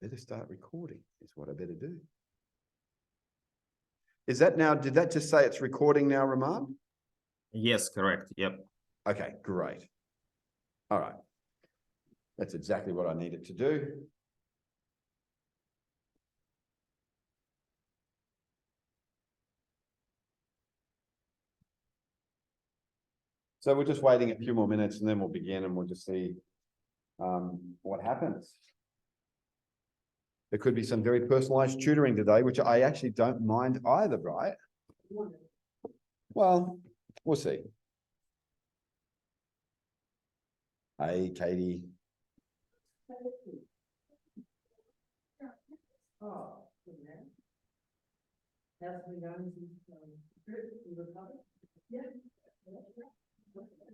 better start recording is what I better do. Is that now, did that just say it's recording now, Ramon? Yes, correct. Yep. Okay, great. All right. That's exactly what I needed to do. So we're just waiting a few more minutes and then we'll begin and we'll just see what happens. There could be some very personalized tutoring today, which I actually don't mind either, right? Well, we'll see. Hey, Katie.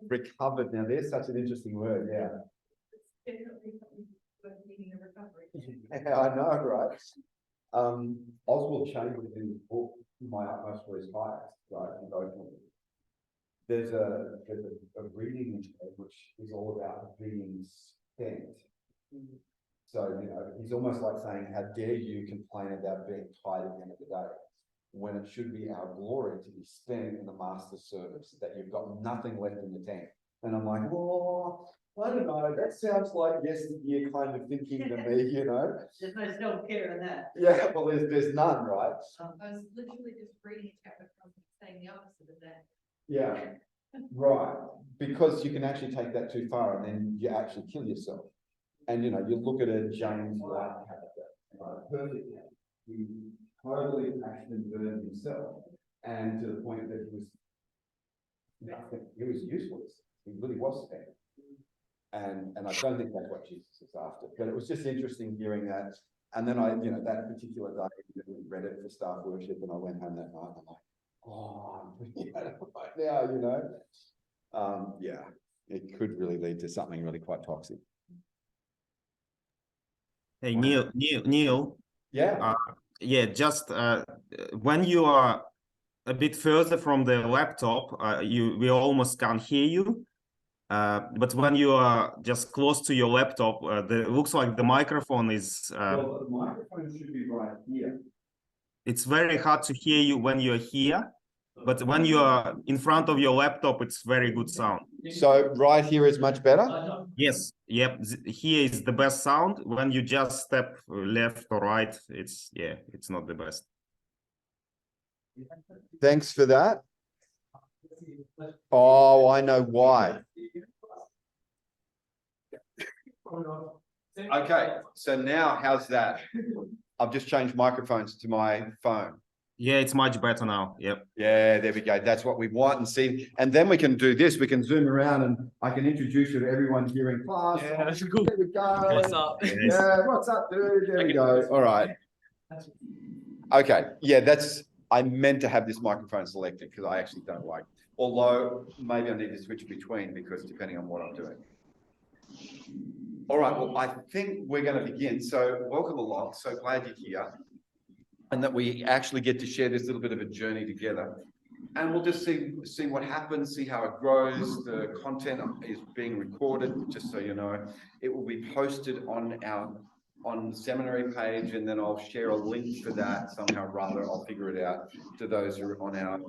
Recovered. Now, there's such an interesting word, yeah. Yeah, I know, right? Oswald Chambers in his book, My Utmost for His Highest, right? There's a reading which is all about being spent. So, you know, he's almost like saying, how dare you complain about being tired at the end of the day, when it should be our glory to be spent in the master's service, that you've got nothing left in the tank. And I'm like, oh, I don't know, that sounds like yesteryear kind of thinking to me, you know. There's no self-care in that. Yeah, well, there's none, right? I was literally just reading a chapter from saying the opposite of that. Yeah, right. Because you can actually take that too far and then you actually kill yourself. And, you know, you look at a James White character, perfect. He totally crashed and burned himself, and to the point that he was useless. He really was spent. And I don't think that's what Jesus is after. But it was just interesting hearing that. And then I, you know, that particular day, we read it for staff worship, and I went home that night and I'm like, oh, I'm reading it right now, you know. Yeah, it could really lead to something really quite toxic. Hey, Neil. Yeah. Yeah, just when you are a bit further from the laptop, we almost can't hear you. But when you are just close to your laptop, it looks like the microphone is. Well, the microphone should be right here. It's very hard to hear you when you're here, but when you are in front of your laptop, it's very good sound. So right here is much better? Yes, yep. Here is the best sound. When you just step left or right, it's not the best. Thanks for that. Oh, I know why. Okay, so now how's that? I've just changed microphones to my phone. Yeah, it's much better now. Yep. Yeah, there we go. That's what we want and see. And then we can do this. We can zoom around and I can introduce you to everyone here in class. Yeah, that's cool. There we go. What's up? Yeah, what's up, dude? There we go. All right. Okay. Yeah, I meant to have this microphone selected because I actually don't like it. Although maybe I need to switch between because depending on what I'm doing. All right. Well, I think we're going to begin. So welcome along. So glad you're here. And that we actually get to share this little bit of a journey together. And we'll just see what happens, see how it grows. The content is being recorded, just so you know. It will be posted on the seminary page, and then I'll share a link for that somehow or other. I'll figure it out to those who are on our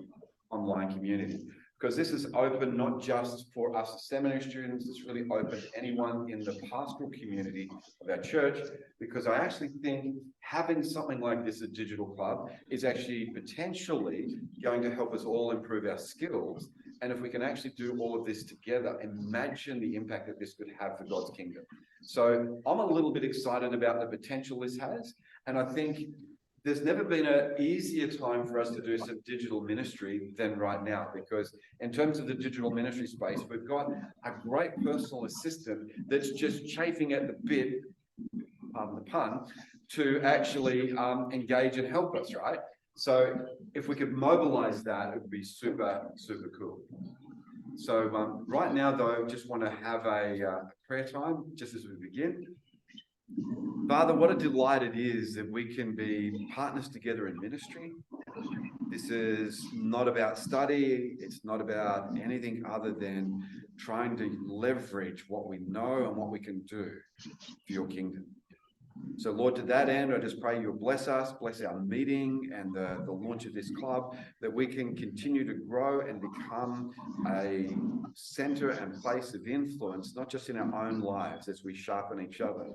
online community. Because this is open not just for us as seminary students, it's really open to anyone in the pastoral community of our church, because I actually think having something like this, a digital club, is actually potentially going to help us all improve our skills. And if we can actually do all of this together, imagine the impact that this could have for God's kingdom. So I'm a little bit excited about the potential this has. And I think there's never been an easier time for us to do some digital ministry than right now, because in terms of the digital ministry space, we've got a great personal assistant that's just chafing at the bit, pardon the pun, to actually engage and help us, right? So if we could mobilize that, it would be super, super cool. So right now, though, I just want to have a prayer time just as we begin. Father, what a delight it is that we can be partners together in ministry. This is not about study. It's not about anything other than trying to leverage what we know and what we can do for your kingdom. So Lord, to that end, I just pray you'll bless us, bless our meeting and the launch of this club, that we can continue to grow and become a center and place of influence, not just in our own lives as we sharpen each other,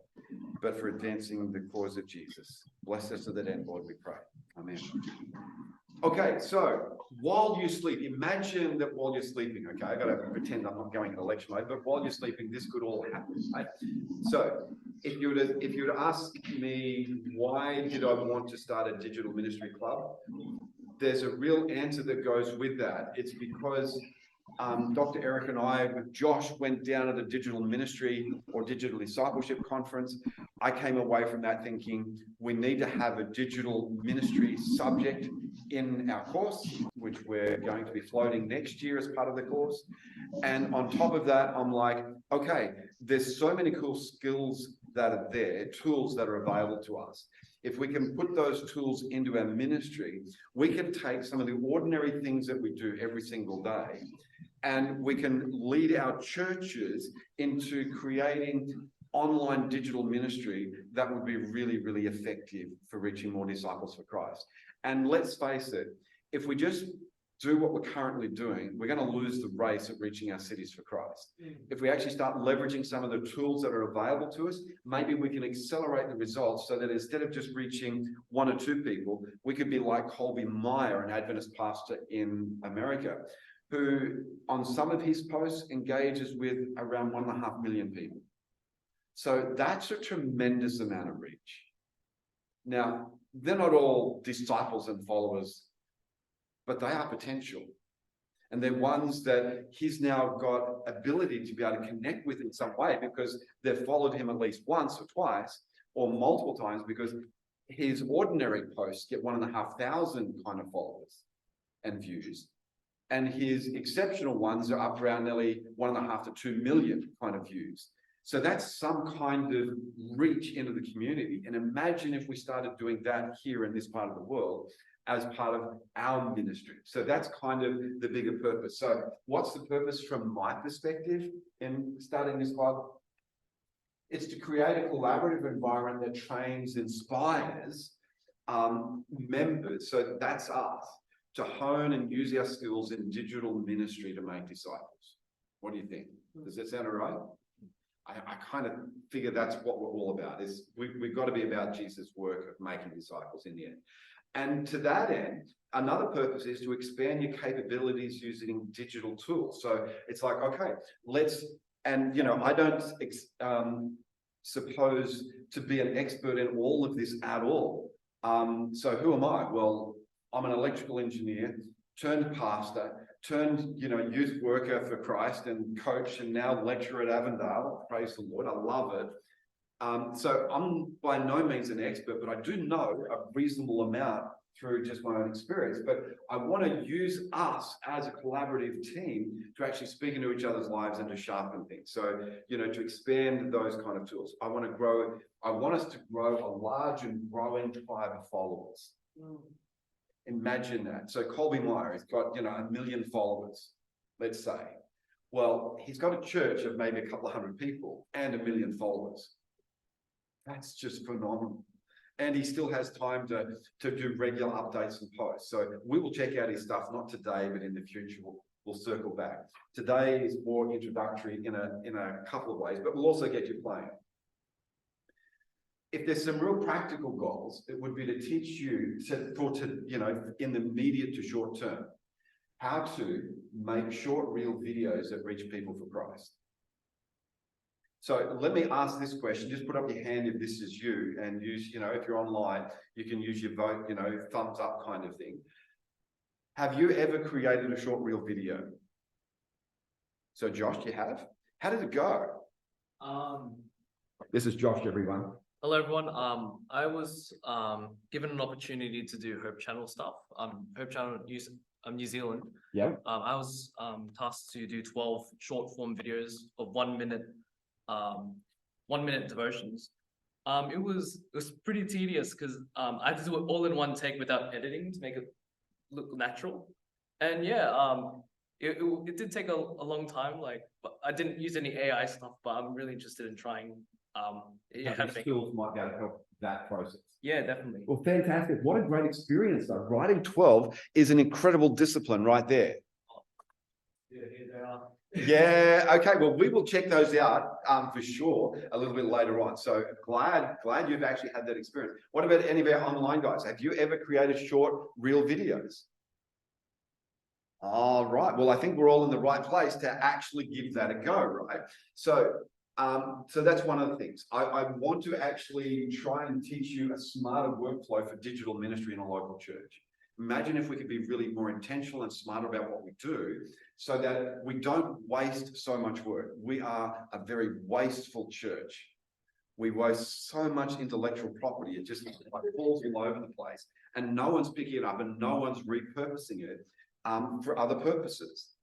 but for advancing the cause of Jesus. Bless us to that end, Lord, we pray. Amen. Okay, so while you sleep, imagine that while you're sleeping, okay, I gotta pretend I'm not going in election mode, but while you're sleeping, this could all happen, right? So if you were to ask me, why did I want to start a digital ministry club? There's a real answer that goes with that. It's because Dr. Eric and I, with Josh, went down at a digital ministry or digital discipleship conference. I came away from that thinking we need to have a digital ministry subject in our course, which we're going to be floating next year as part of the course. And on top of that, I'm like, okay, there's so many cool skills that are there, tools that are available to us. If we can put those tools into our ministry, we can take some of the ordinary things that we do every single day, and we can lead our churches into creating online digital ministry that would be really, really effective for reaching more disciples for Christ. And let's face it, if we just do what we're currently doing, we're going to lose the race at reaching our cities for Christ. If we actually start leveraging some of the tools that are available to us, maybe we can accelerate the results so that instead of just reaching 1 or 2 people, we could be like Colby Meyer, an Adventist pastor in America, who on some of his posts engages with around 1.5 million people. So that's a tremendous amount of reach. Now, they're not all disciples and followers, but they are potential. And they're ones that he's now got ability to be able to connect with in some way because they've followed him at least once or twice or multiple times, because his ordinary posts get 1,500 kind of followers and views. And his exceptional ones are up around nearly 1.5 to 2 million kind of views. So that's some kind of reach into the community. And imagine if we started doing that here in this part of the world as part of our ministry. So that's kind of the bigger purpose. So what's the purpose from my perspective in starting this club? It's to create a collaborative environment that trains, inspires members. So that's us, to hone and use our skills in digital ministry to make disciples. What do you think? Does that sound all right? I kind of figure that's what we're all about, is we've got to be about Jesus' work of making disciples in the end. And to that end, another purpose is to expand your capabilities using digital tools. So it's like, okay, and I don't suppose to be an expert in all of this at all. So who am I? Well, I'm an electrical engineer, turned pastor, turned, youth worker for Christ and coach, and now lecturer at Avondale. Praise the Lord. I love it. So I'm by no means an expert, but I do know a reasonable amount through just my own experience. But I want to use us as a collaborative team to actually speak into each other's lives and to sharpen things. So, to expand those kind of tools. I want us to grow a large and growing tribe of followers. Imagine that. So Colby Meyer has got, 1 million followers, let's say. Well, he's got a church of maybe a couple of hundred people and 1 million followers. That's just phenomenal. And he still has time to do regular updates and posts. So we will check out his stuff, not today, but in the future. We'll circle back. Today is more introductory in a couple of ways, but we'll also get you playing. If there's some real practical goals, it would be to teach you in the immediate to short term, how to make short reel videos that reach people for Christ. So let me ask this question. Just put up your hand if this is you, and use, if you're online, you can use your vote, thumbs up kind of thing. Have you ever created a short reel video? So Josh, you have? How did it go? This is Josh, everyone. Hello, everyone. I was given an opportunity to do Hope Channel stuff. Hope Channel New Zealand. Yeah. I was tasked to do 12 short form videos of 1 minute, 1 minute devotions. It was pretty tedious because I had to do it all in one take without editing to make it look natural. And yeah, it did take a long time. But I didn't use any AI stuff, but I'm really interested in trying yeah, how to make it. Skills might be able to help that process. Yeah, definitely. Well, fantastic. What a great experience though. Writing 12 is an incredible discipline right there. Yeah, here they are. Yeah, okay. Well, we will check those out for sure a little bit later on. So glad you've actually had that experience. What about any of our online guys? Have you ever created short reel videos? All right. Well, I think we're all in the right place to actually give that a go, right? So that's one of the things. I want to actually try and teach you a smarter workflow for digital ministry in a local church. Imagine if we could be really more intentional and smarter about what we do so that we don't waste so much work. We are a very wasteful church. We waste so much intellectual property. It just like falls all over the place and no one's picking it up and no one's repurposing it for other purposes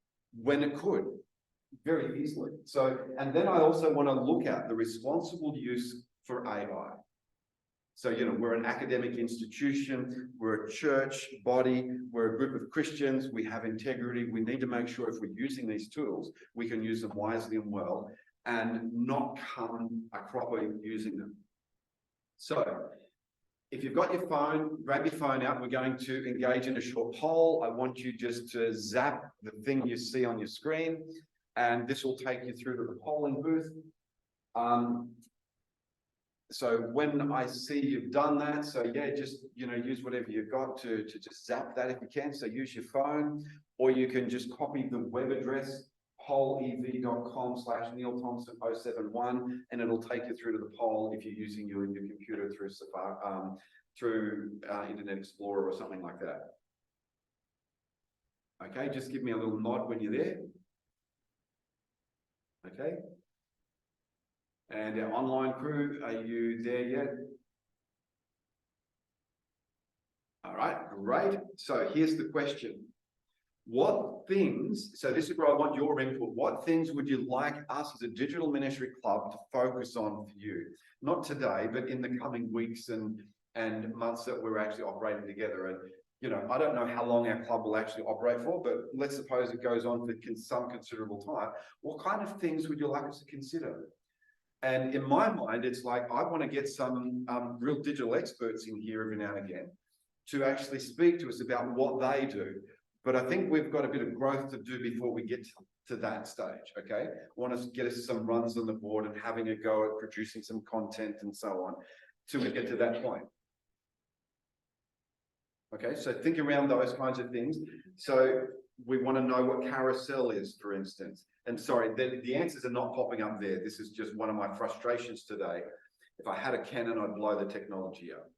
when it could very easily. So, and then I also want to look at the responsible use for AI. So, you know, we're an academic institution, we're a church body, we're a group of Christians, we have integrity. We need to make sure if we're using these tools, we can use them wisely and well and not come a cropper using them. So, if you've got your phone, grab your phone out. We're going to engage in a short poll. I want you just to zap the thing you see on your screen, and this will take you through to the polling booth. So when I see you've done that, so yeah, just, you know, use whatever you've got to just zap that if you can. So use your phone, or you can just copy the web address, pollev.com/neilthompson071, and it'll take you through to the poll if you're using your computer through Safari, through Internet Explorer or something like that. Okay, just give me a little nod when you're there. Okay. And our online crew, are you there yet? All right, great. So here's the question. What things, so this is where I want your input, what things would you like us as a digital ministry club to focus on for you? Not today, but in the coming weeks and months that we're actually operating together. And, you know, I don't know how long our club will actually operate for, but let's suppose it goes on for some considerable time. What kind of things would you like us to consider? And in my mind, it's like, I want to get some real digital experts in here every now and again to actually speak to us about what they do. But I think we've got a bit of growth to do before we get to that stage, okay? I want to get us some runs on the board and having a go at producing some content and so on till we get to that point. Okay, so think around those kinds of things. So we want to know what carousel is, for instance. And sorry, the answers are not popping up there. This is just one of my frustrations today. If I had a cannon, I'd blow the technology up.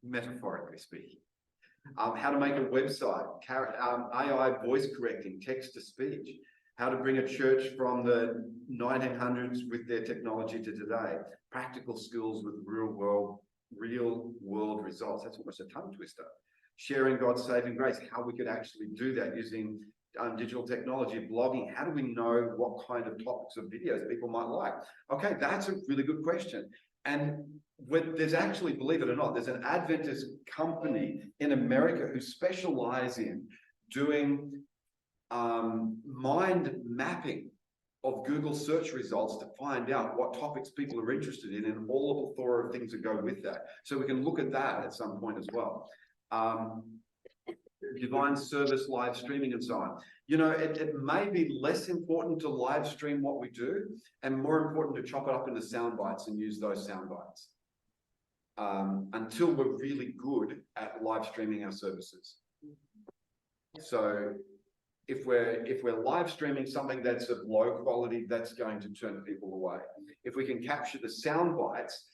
Metaphorically speaking. How to make a website, AI voice correcting, text to speech, how to bring a church from the 1900s with their technology to today, practical skills with real world results. That's almost a tongue twister. Sharing God's saving grace, how we could actually do that using digital technology, blogging. How do we know what kind of topics or videos people might like? Okay, that's a really good question. And there's actually, believe it or not, there's an Adventist company in America who specialize in doing mind mapping of Google search results to find out what topics people are interested in and all of the plethora of things that go with that. So we can look at that at some point as well. Divine service, live streaming and so on. You know, it may be less important to live stream what we do and more important to chop it up into sound bites and use those sound bites until we're really good at live streaming our services. So if we're live streaming something that's of low quality, that's going to turn people away. If we can capture the sound bites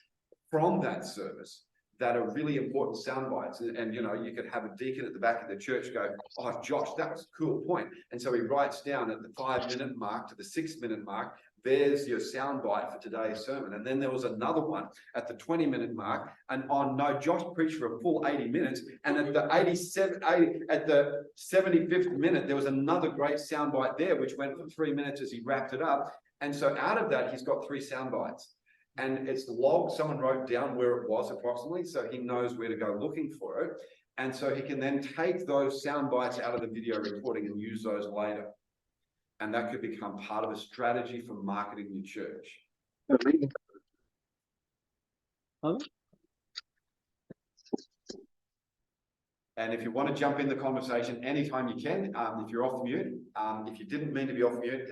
from that service that are really important sound bites, and you know, you could have a deacon at the back of the church go, "Oh, Josh, that was a cool point." And so he writes down at the 5-minute mark to the 6-minute mark, there's your sound bite for today's sermon. And then there was another one at the 20-minute mark, and oh no, Josh preached for a full 80 minutes. And at the 75th minute, there was another great sound bite there, which went for 3 minutes as he wrapped it up. And so out of that, he's got 3 sound bites. And it's logged, someone wrote down where it was approximately, so he knows where to go looking for it. And so he can then take those sound bites out of the video recording and use those later. And that could become part of a strategy for marketing your church. And if you want to jump in the conversation anytime you can, if you're off mute, if you didn't mean to be off mute,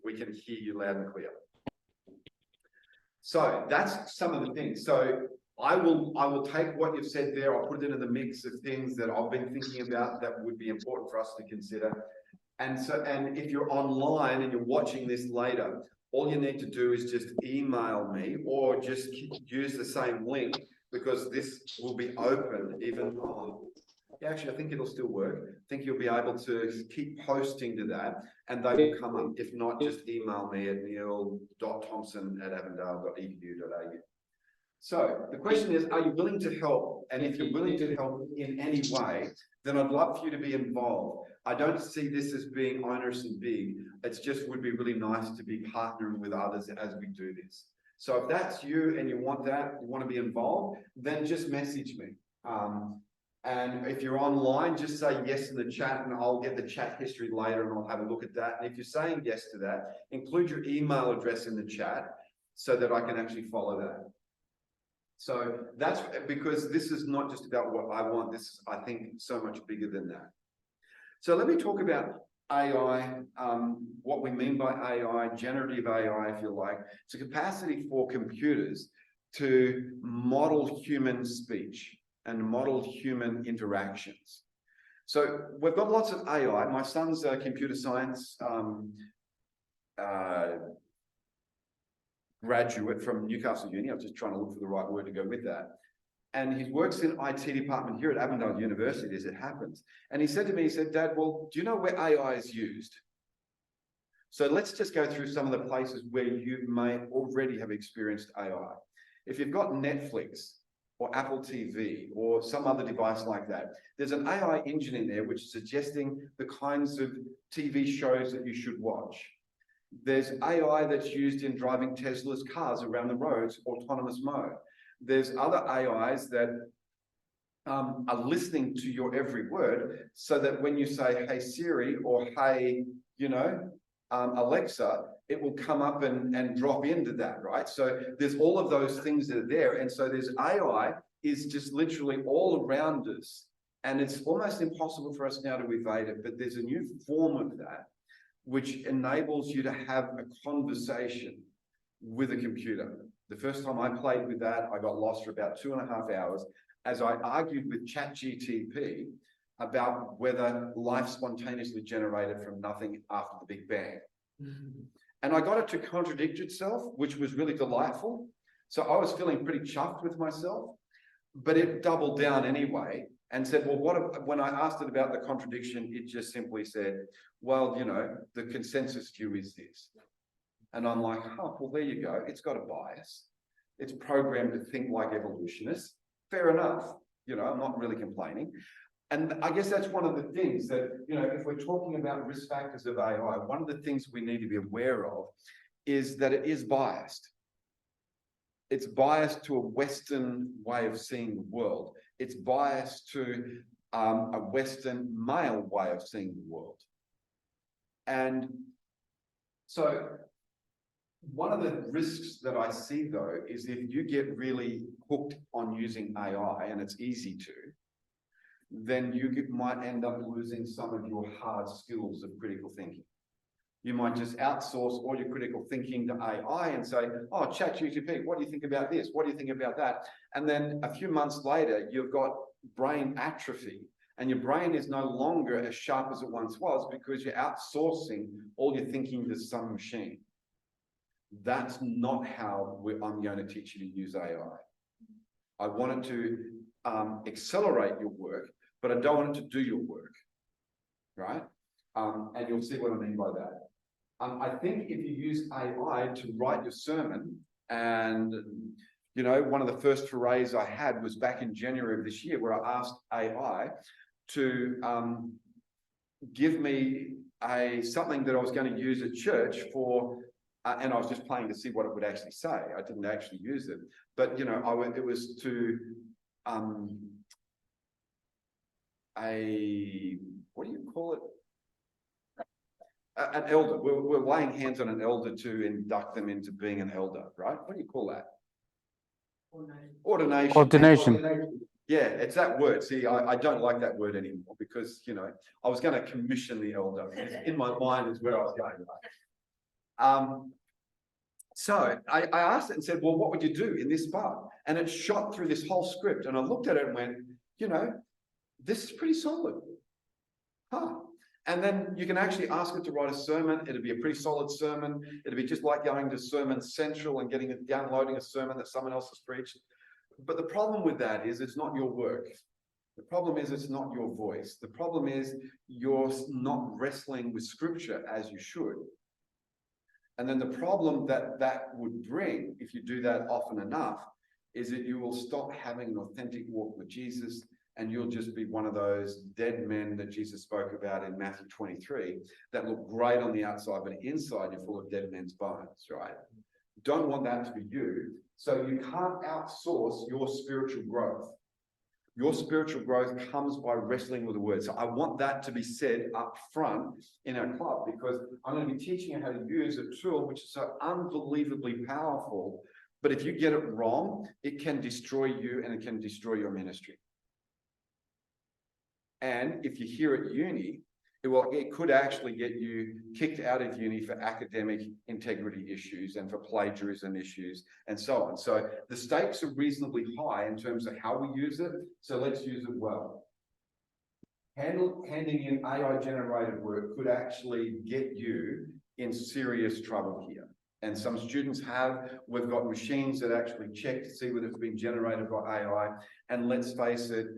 we can hear you loud and clear. So that's some of the things. So I will take what you've said there. I'll put it into the mix of things that I've been thinking about that would be important for us to consider. And if you're online and you're watching this later, all you need to do is just email me or just use the same link, because this will be open even. Actually, I think it'll still work. I think you'll be able to keep posting to that and they will come up. If not, just email me at neil.thompson@avondale.edu.au. So the question is, are you willing to help? And if you're willing to help in any way, then I'd love for you to be involved. I don't see this as being onerous and big. It's just would be really nice to be partnering with others as we do this. So if that's you and you want that, you want to be involved, then just message me. And if you're online, just say yes in the chat and I'll get the chat history later and I'll have a look at that. And if you're saying yes to that, include your email address in the chat so that I can actually follow that. So that's because this is not just about what I want. This is, I think, so much bigger than that. So let me talk about AI, what we mean by AI, generative AI, if you like. It's a capacity for computers to model human speech and model human interactions. So we've got lots of AI. My son's a computer science graduate from Newcastle Uni. I was just trying to look for the right word to go with that. And he works in IT department here at Avondale University, as it happens. And he said to me, he said, Dad, well, do you know where AI is used? So let's just go through some of the places where you may already have experienced AI. If you've got Netflix or Apple TV or some other device like that, there's an AI engine in there which is suggesting the kinds of TV shows that you should watch. There's AI that's used in driving Tesla's cars around the roads, autonomous mode. There's other AIs that are listening to your every word, so that when you say, hey Siri, or hey, Alexa, it will come up and drop into that, right? So there's all of those things that are there. And so there's AI is just literally all around us. And it's almost impossible for us now to evade it, but there's a new form of that which enables you to have a conversation with a computer. The first time I played with that, I got lost for about 2.5 hours as I argued with ChatGPT about whether life spontaneously generated from nothing after the Big Bang. And I got it to contradict itself, which was really delightful. So I was feeling pretty chuffed with myself, but it doubled down anyway and said, well, when I asked it about the contradiction, it just simply said, well, the consensus view is this. And I'm like, oh, well, there you go. It's got a bias. It's programmed to think like evolutionists. Fair enough. I'm not really complaining. And I guess that's one of the things that, if we're talking about risk factors of AI, one of the things we need to be aware of is that it is biased. It's biased to a Western way of seeing the world. It's biased to a Western male way of seeing the world. And so one of the risks that I see, though, is if you get really hooked on using AI, and it's easy to, then you might end up losing some of your hard skills of critical thinking. You might just outsource all your critical thinking to AI and say, oh, ChatGPT, what do you think about this? What do you think about that? And then a few months later, you've got brain atrophy, and your brain is no longer as sharp as it once was because you're outsourcing all your thinking to some machine. That's not how I'm going to teach you to use AI. I want it to accelerate your work, but I don't want it to do your work, right? And you'll see what I mean by that. I think if you use AI to write your sermon, and one of the first forays I had was back in January of this year, where I asked AI to give me something that I was going to use at church for, and I was just playing to see what it would actually say. I didn't actually use it, but it was to what do you call it? An elder, we're laying hands on an elder to induct them into being an elder, right? What do you call that? Ordination. Ordination. Yeah, it's that word. See, I don't like that word anymore because, you know, I was going to commission the elder. In my mind is where I was going. So I asked it and said, well, what would you do in this part? And it shot through this whole script. And I looked at it and went, you know, this is pretty solid. Huh. And then you can actually ask it to write a sermon. It'll be a pretty solid sermon. It'll be just like going to Sermon Central and downloading a sermon that someone else has preached. But the problem with that is it's not your work. The problem is it's not your voice. The problem is you're not wrestling with scripture as you should. And then the problem that would bring, if you do that often enough, is that you will stop having an authentic walk with Jesus, and you'll just be one of those dead men that Jesus spoke about in Matthew 23 that look great on the outside, but inside you're full of dead men's bones, right? Don't want that to be you. So you can't outsource your spiritual growth. Your spiritual growth comes by wrestling with the word. So I want that to be said up front in our club, because I'm going to be teaching you how to use a tool which is so unbelievably powerful. But if you get it wrong, it can destroy you and it can destroy your ministry. And if you hear at uni, it could actually get you kicked out of uni for academic integrity issues and for plagiarism issues and so on. So the stakes are reasonably high in terms of how we use it. So let's use it well. Handing in AI-generated work could actually get you in serious trouble here. And some students we've got machines that actually check to see whether it's been generated by AI. And let's face it,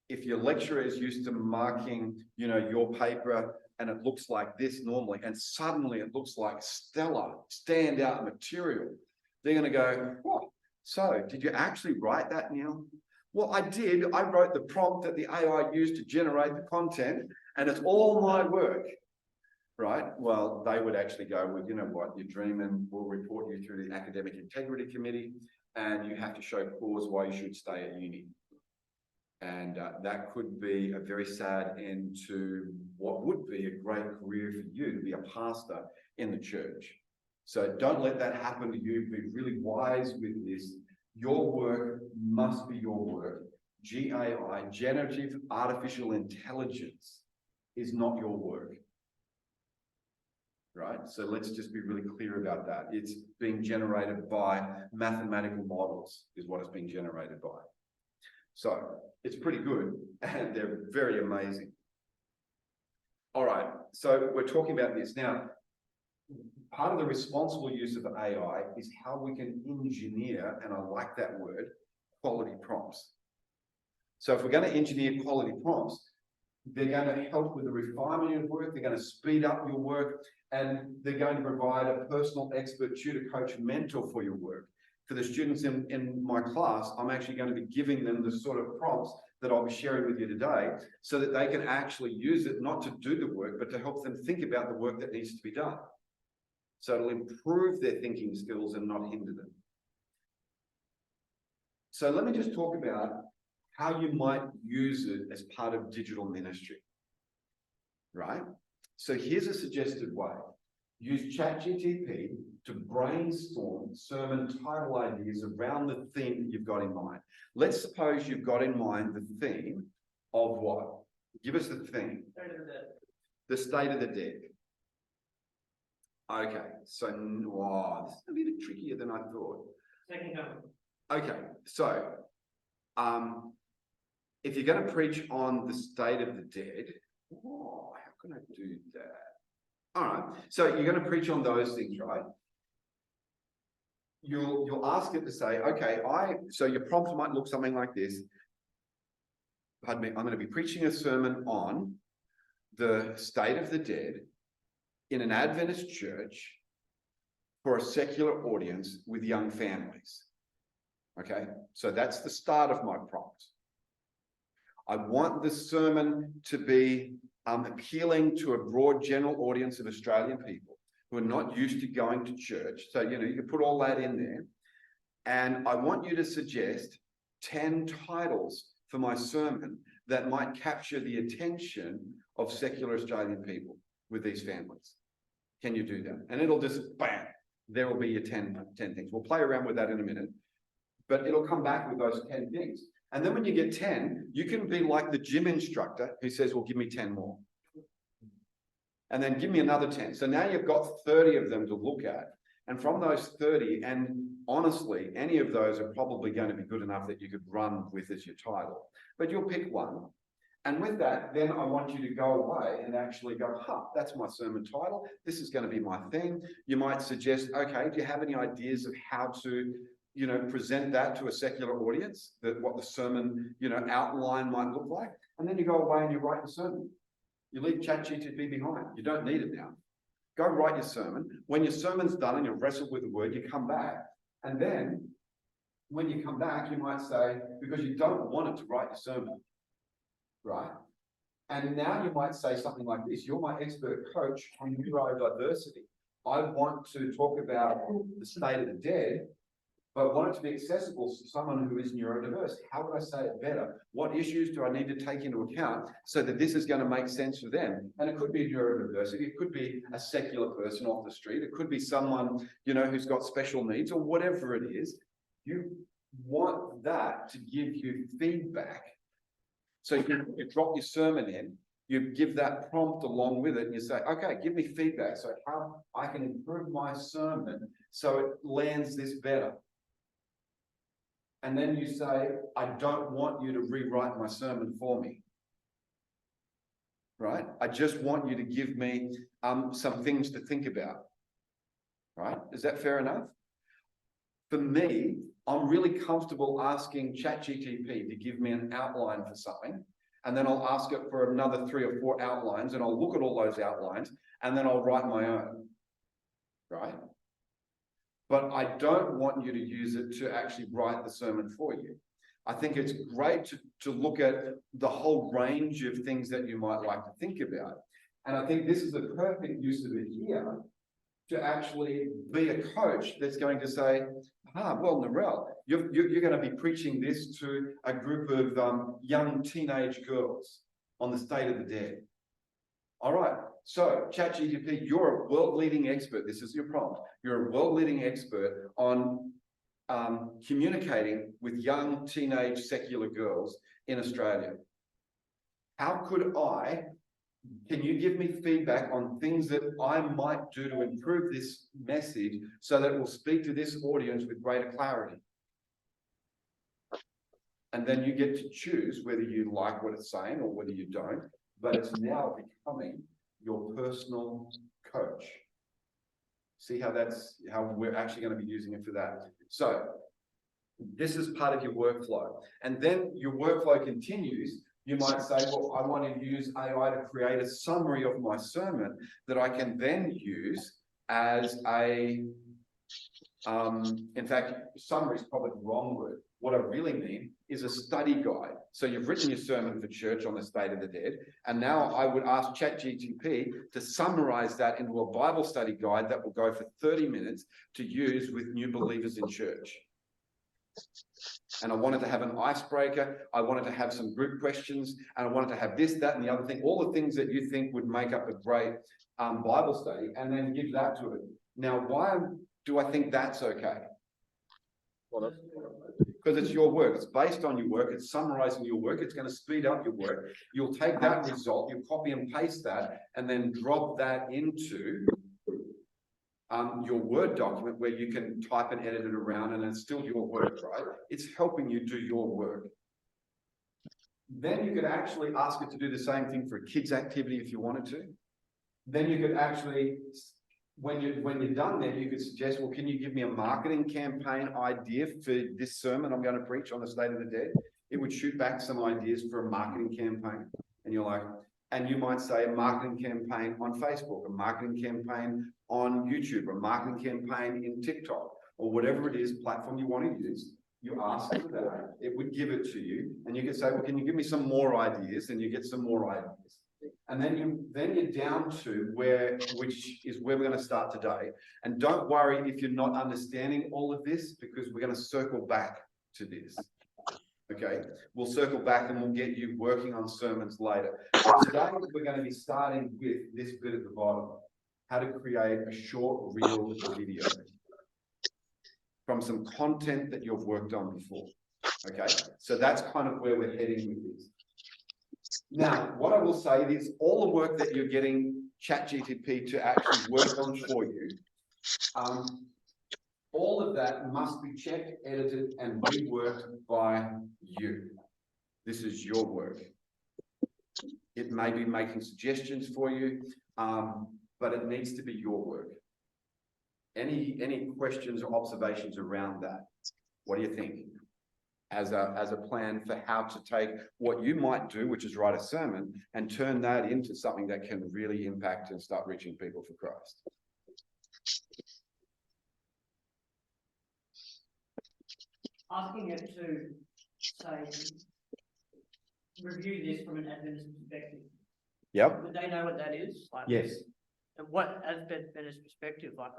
if your lecturer is used to marking, you know, your paper and it looks like this normally, and suddenly it looks like stellar, standout material, they're going to go, oh, so did you actually write that, Neil? Well, I did. I wrote the prompt that the AI used to generate the content, and it's all my work, right? Well, they would actually go, well, you know what, you're dreaming. We'll report you through the Academic Integrity Committee, and you have to show cause why you should stay at uni. And that could be a very sad end to what would be a great career for you to be a pastor in the church. So don't let that happen to you. Be really wise with this. Your work must be your work. GAI, generative artificial intelligence, is not your work. Right? So let's just be really clear about that. It's being generated by mathematical models is what it's being generated by. So it's pretty good, and they're very amazing. All right, so we're talking about this. Now, part of the responsible use of AI is how we can engineer, and I like that word, quality prompts. So if we're going to engineer quality prompts, they're going to help with the refinement of your work, they're going to speed up your work, and they're going to provide a personal expert tutor, coach, mentor for your work. For the students in my class, I'm actually going to be giving them the sort of prompts that I'll be sharing with you today so that they can actually use it not to do the work, but to help them think about the work that needs to be done. So it'll improve their thinking skills and not hinder them. So let me just talk about how you might use it as part of digital ministry, right? So here's a suggested way. Use ChatGPT to brainstorm sermon title ideas around the theme that you've got in mind. Let's suppose you've got in mind the theme of what? Give us the theme. The state of the dead. Okay, so this is a bit trickier than I thought. Second coming. Okay, so if you're going to preach on the state of the dead, how can I do that? All right, so you're going to preach on those things, right? You'll ask it to say, okay, so your prompt might look something like this. Pardon me, I'm going to be preaching a sermon on the state of the dead in an Adventist church for a secular audience with young families. Okay, so that's the start of my prompt. I want the sermon to be appealing to a broad general audience of Australian people who are not used to going to church. So, you know, you can put all that in there. And I want you to suggest 10 titles for my sermon that might capture the attention of secular Australian people with these families. Can you do that? And it'll just, bam, there will be your 10 things. We'll play around with that in a minute, but it'll come back with those 10 things. And then when you get 10, you can be like the gym instructor who says, well, give me 10 more. And then give me another 10. So now you've got 30 of them to look at. And from those 30, and honestly, any of those are probably going to be good enough that you could run with as your title. But you'll pick one. And with that, then I want you to go away and actually go, that's my sermon title. This is going to be my thing. You might suggest, okay, do you have any ideas of how to, present that to a secular audience, that what the sermon, outline might look like? And then you go away and you write the sermon. You leave ChatGPT behind. You don't need it now. Go write your sermon. When your sermon's done and you've wrestled with the word, you come back. And then when you come back, you might say, because you don't want it to write your sermon, right? And now you might say something like this: you're my expert coach on neurodiversity. I want to talk about the state of the dead, but want it to be accessible to someone who is neurodiverse. How would I say it better? What issues do I need to take into account so that this is going to make sense for them? And it could be neurodiversity. It could be a secular person off the street. It could be someone, who's got special needs, or whatever it is. You want that to give you feedback. So you drop your sermon in, you give that prompt along with it, and you say, okay, give me feedback. So how I can improve my sermon so it lands this better. And then you say, I don't want you to rewrite my sermon for me, right? I just want you to give me some things to think about, right? Is that fair enough? For me, I'm really comfortable asking ChatGPT to give me an outline for something, and then I'll ask it for another 3 or 4 outlines, and I'll look at all those outlines, and then I'll write my own, right? But I don't want you to use it to actually write the sermon for you. I think it's great to look at the whole range of things that you might like to think about. And I think this is a perfect use of it here to actually be a coach that's going to say, well, Narelle, you're going to be preaching this to a group of young teenage girls on the state of the dead. All right, so ChatGPT, you're a world-leading expert. This is your prompt. You're a world-leading expert on communicating with young teenage secular girls in Australia. Can you give me feedback on things that I might do to improve this message so that it will speak to this audience with greater clarity? And then you get to choose whether you like what it's saying or whether you don't, but it's now becoming your personal coach. See how we're actually going to be using it for that. So this is part of your workflow. And then your workflow continues. You might say, well, I want to use AI to create a summary of my sermon that I can then use as in fact, summary is probably the wrong word. What I really mean is a study guide. So you've written your sermon for church on the state of the dead, and now I would ask ChatGPT to summarize that into a Bible study guide that will go for 30 minutes to use with new believers in church. And I wanted to have an icebreaker. I wanted to have some group questions, and I wanted to have this, that, and the other thing, all the things that you think would make up a great Bible study, and then give that to it. Now, why do I think that's okay? Because it's your work. It's based on your work. It's summarizing your work. It's going to speed up your work. You'll take that result, you copy and paste that, and then drop that into your Word document where you can type and edit it around, and it's still your work, right? It's helping you do your work. Then you could actually ask it to do the same thing for a kids activity if you wanted to. Then you could actually, when you're done there, you could suggest, well, can you give me a marketing campaign idea for this sermon I'm going to preach on the state of the dead? It would shoot back some ideas for a marketing campaign. And you're like, and you might say a marketing campaign on Facebook, a marketing campaign on YouTube, a marketing campaign in TikTok, or whatever it is, platform you want to use. You ask for that, it would give it to you, and you can say, well, can you give me some more ideas? And you get some more ideas. And then you're down to which is where we're going to start today. And don't worry if you're not understanding all of this, because we're going to circle back to this. Okay, we'll circle back and we'll get you working on sermons later. But today we're going to be starting with this bit at the bottom. how to create a short reel video from some content that you've worked on before. Okay, so that's kind of where we're heading with this. Now, what I will say is all the work that you're getting ChatGPT to actually work on for you, all of that must be checked, edited, and reworked by you. This is your work. It may be making suggestions for you, but it needs to be your work. Any questions or observations around that? What do you think? As a plan for how to take what you might do, which is write a sermon, and turn that into something that can really impact and start reaching people for Christ. Asking it to say, review this from an Adventist perspective. Yep. Would they know what that is? Like, Yes. and what Adventist perspective, like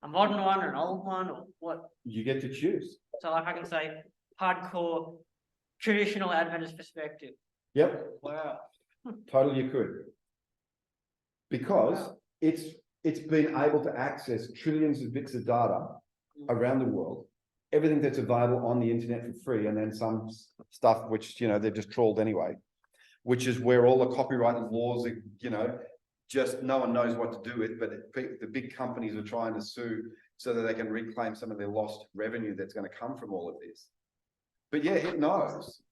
a modern one or an old one, or what? You get to choose. So like I can say hardcore traditional Adventist perspective. Yep. Wow. Totally you could. Because Wow. it's been able to access trillions of bits of data around the world, everything that's available on the internet for free, and then some stuff which, you know, they've just trawled anyway, which is where all the copyright laws are, you know, just no one knows what to do with, but the big companies are trying to sue so that they can reclaim some of their lost revenue that's going to come from all of this. But yeah, it knows.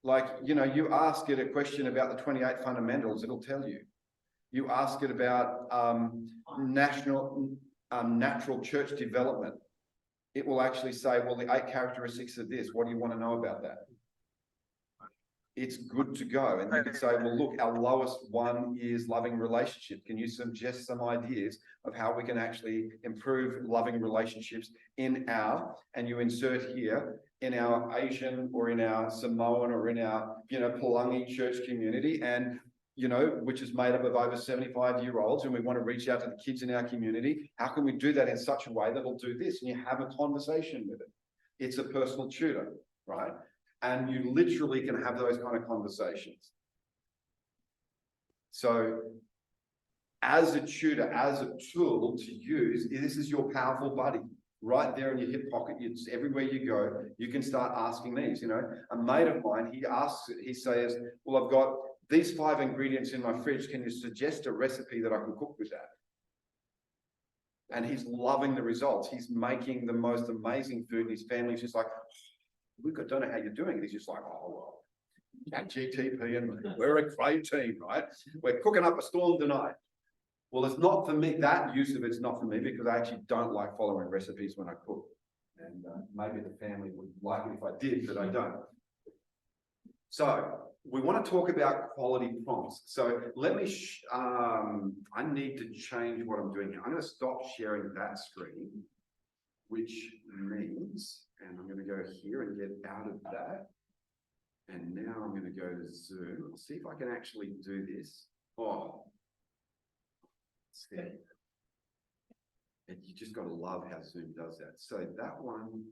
Like, you know, you ask it a question about the 28 fundamentals, it'll tell you. You ask it about natural church development, it will actually say, well, the 8 characteristics of this, what do you want to know about that? It's good to go. And you can say, well, look, our lowest one is loving relationship. Can you suggest some ideas of how we can actually improve loving relationships in our, and you insert here, in our Asian or in our Samoan or in our, you know, Palangi church community, and, you know, which is made up of over 75-year-olds, and we want to reach out to the kids in our community. How can we do that in such a way that'll do this? And you have a conversation with it. It's a personal tutor, right? And you literally can have those kind of conversations. So as a tutor, as a tool to use, this is your powerful buddy right there in your hip pocket. It's everywhere you go, you can start asking these. You know, a mate of mine, he says, well, I've got these 5 ingredients in my fridge. Can you suggest a recipe that I can cook with that? And he's loving the results. He's making the most amazing food, and his family's just like, don't know how you're doing it. He's just like, oh, well, at GTP and we're a great team, right? We're cooking up a storm tonight. Well, it's not for me. That use of it's not for me because I actually don't like following recipes when I cook. And maybe the family would like it if I did, but I don't. So we want to talk about quality prompts. So let me, I need to change what I'm doing here. I'm going to stop sharing that screen, which means, and I'm going to go here and get out of that. And now I'm going to go to Zoom. Let's see if I can actually do this. Oh, and you just got to love how Zoom does that. So that one,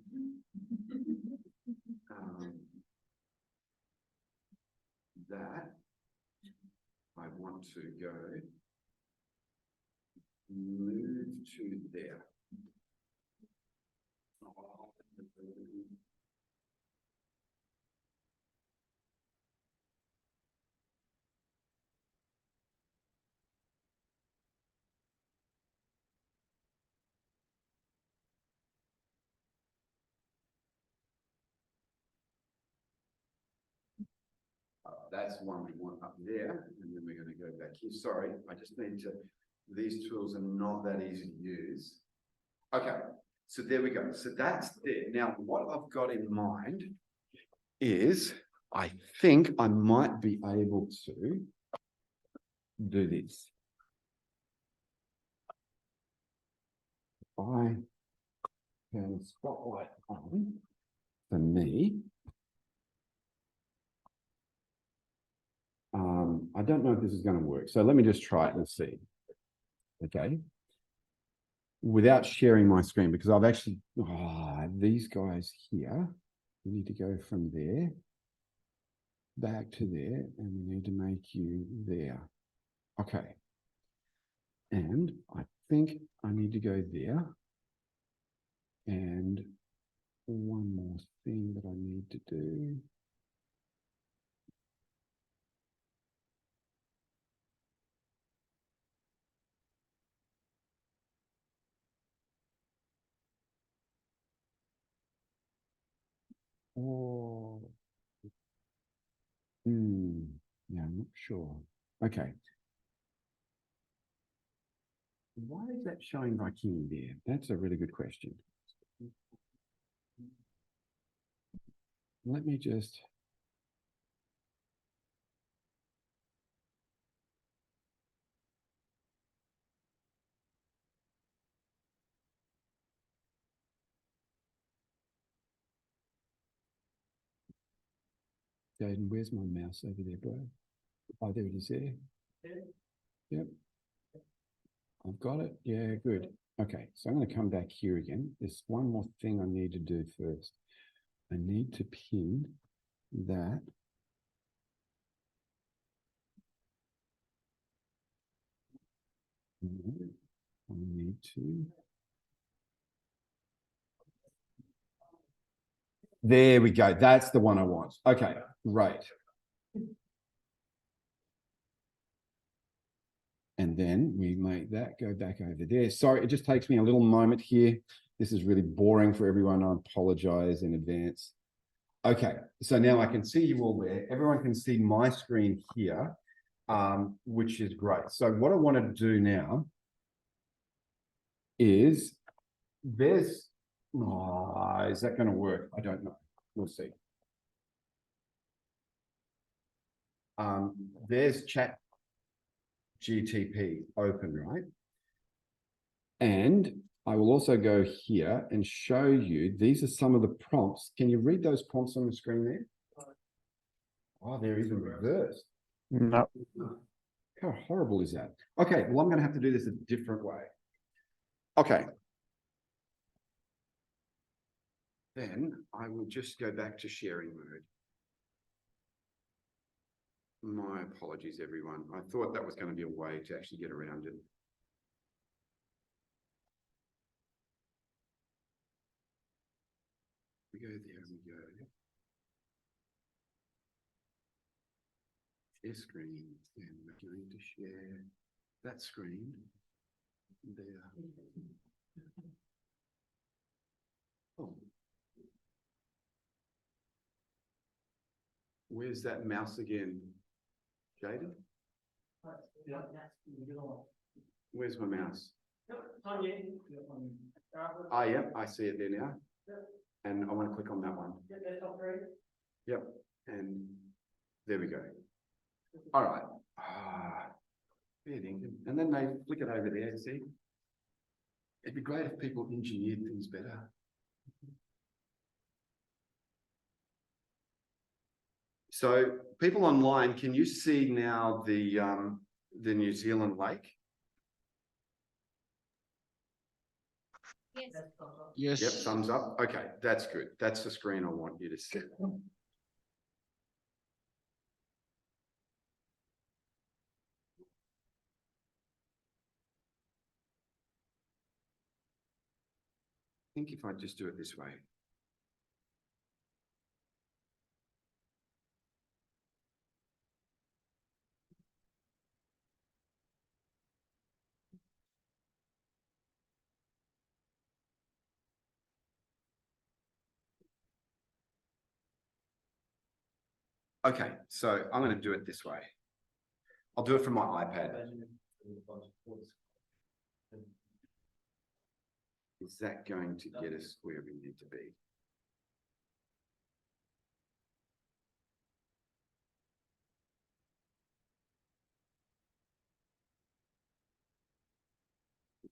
that I want to go move to there. That's one we want up there, and then we're going to go back here. Sorry, I just need to, these tools are not that easy to use. Okay, so there we go. So that's there. Now, what I've got in mind is, I think I might be able to do this. I can spotlight on for me. I don't know if this is going to work. So let me just try it and see. Okay. Without sharing my screen, because I've actually, these guys here, we need to go from there back to there, and we need to make you there. Okay. And I think I need to go there. And one more thing that I need to do. Oh. Yeah, I'm not sure. Okay. Why is that showing Viking there? That's a really good question. Let me just. Jaden, where's my mouse over there, bro? Oh, there it is there. Yep. I've got it. Yeah, good. Okay, so I'm going to come back here again. There's one more thing I need to do first. I need to pin that. I need to. There we go. That's the one I want. Okay, right. And then we make that go back over there. Sorry, it just takes me a little moment here. This is really boring for everyone. I apologize in advance. Okay, so now I can see you all there. Everyone can see my screen here, which is great. So what I want to do now is is that going to work? I don't know. We'll see. There's chat GTP open, right? And I will also go here and show you, these are some of the prompts. Can you read those prompts on the screen there? Oh, they're even reversed. No. How horrible is that? Okay, well, I'm going to have to do this a different way. Okay. Then I will just go back to sharing mode. My apologies, everyone. I thought that was going to be a way to actually get around it. We go there, we go. Share screen, and we're going to share that screen there. Oh. Where's that mouse again, Jaden? Where's my mouse? Ah, yeah, I see it there now. And I want to click on that one. Yep, and there we go. All right. And then they flick it over there, see? It'd be great if people engineered things better. So people online, can you see now the New Zealand lake? Yes. Yes. Yep, thumbs up. Okay, that's good. That's the screen I want you to see. I think if I just do it this way. Okay, so I'm going to do it this way. I'll do it from my iPad. Is that going to get us where we need to be?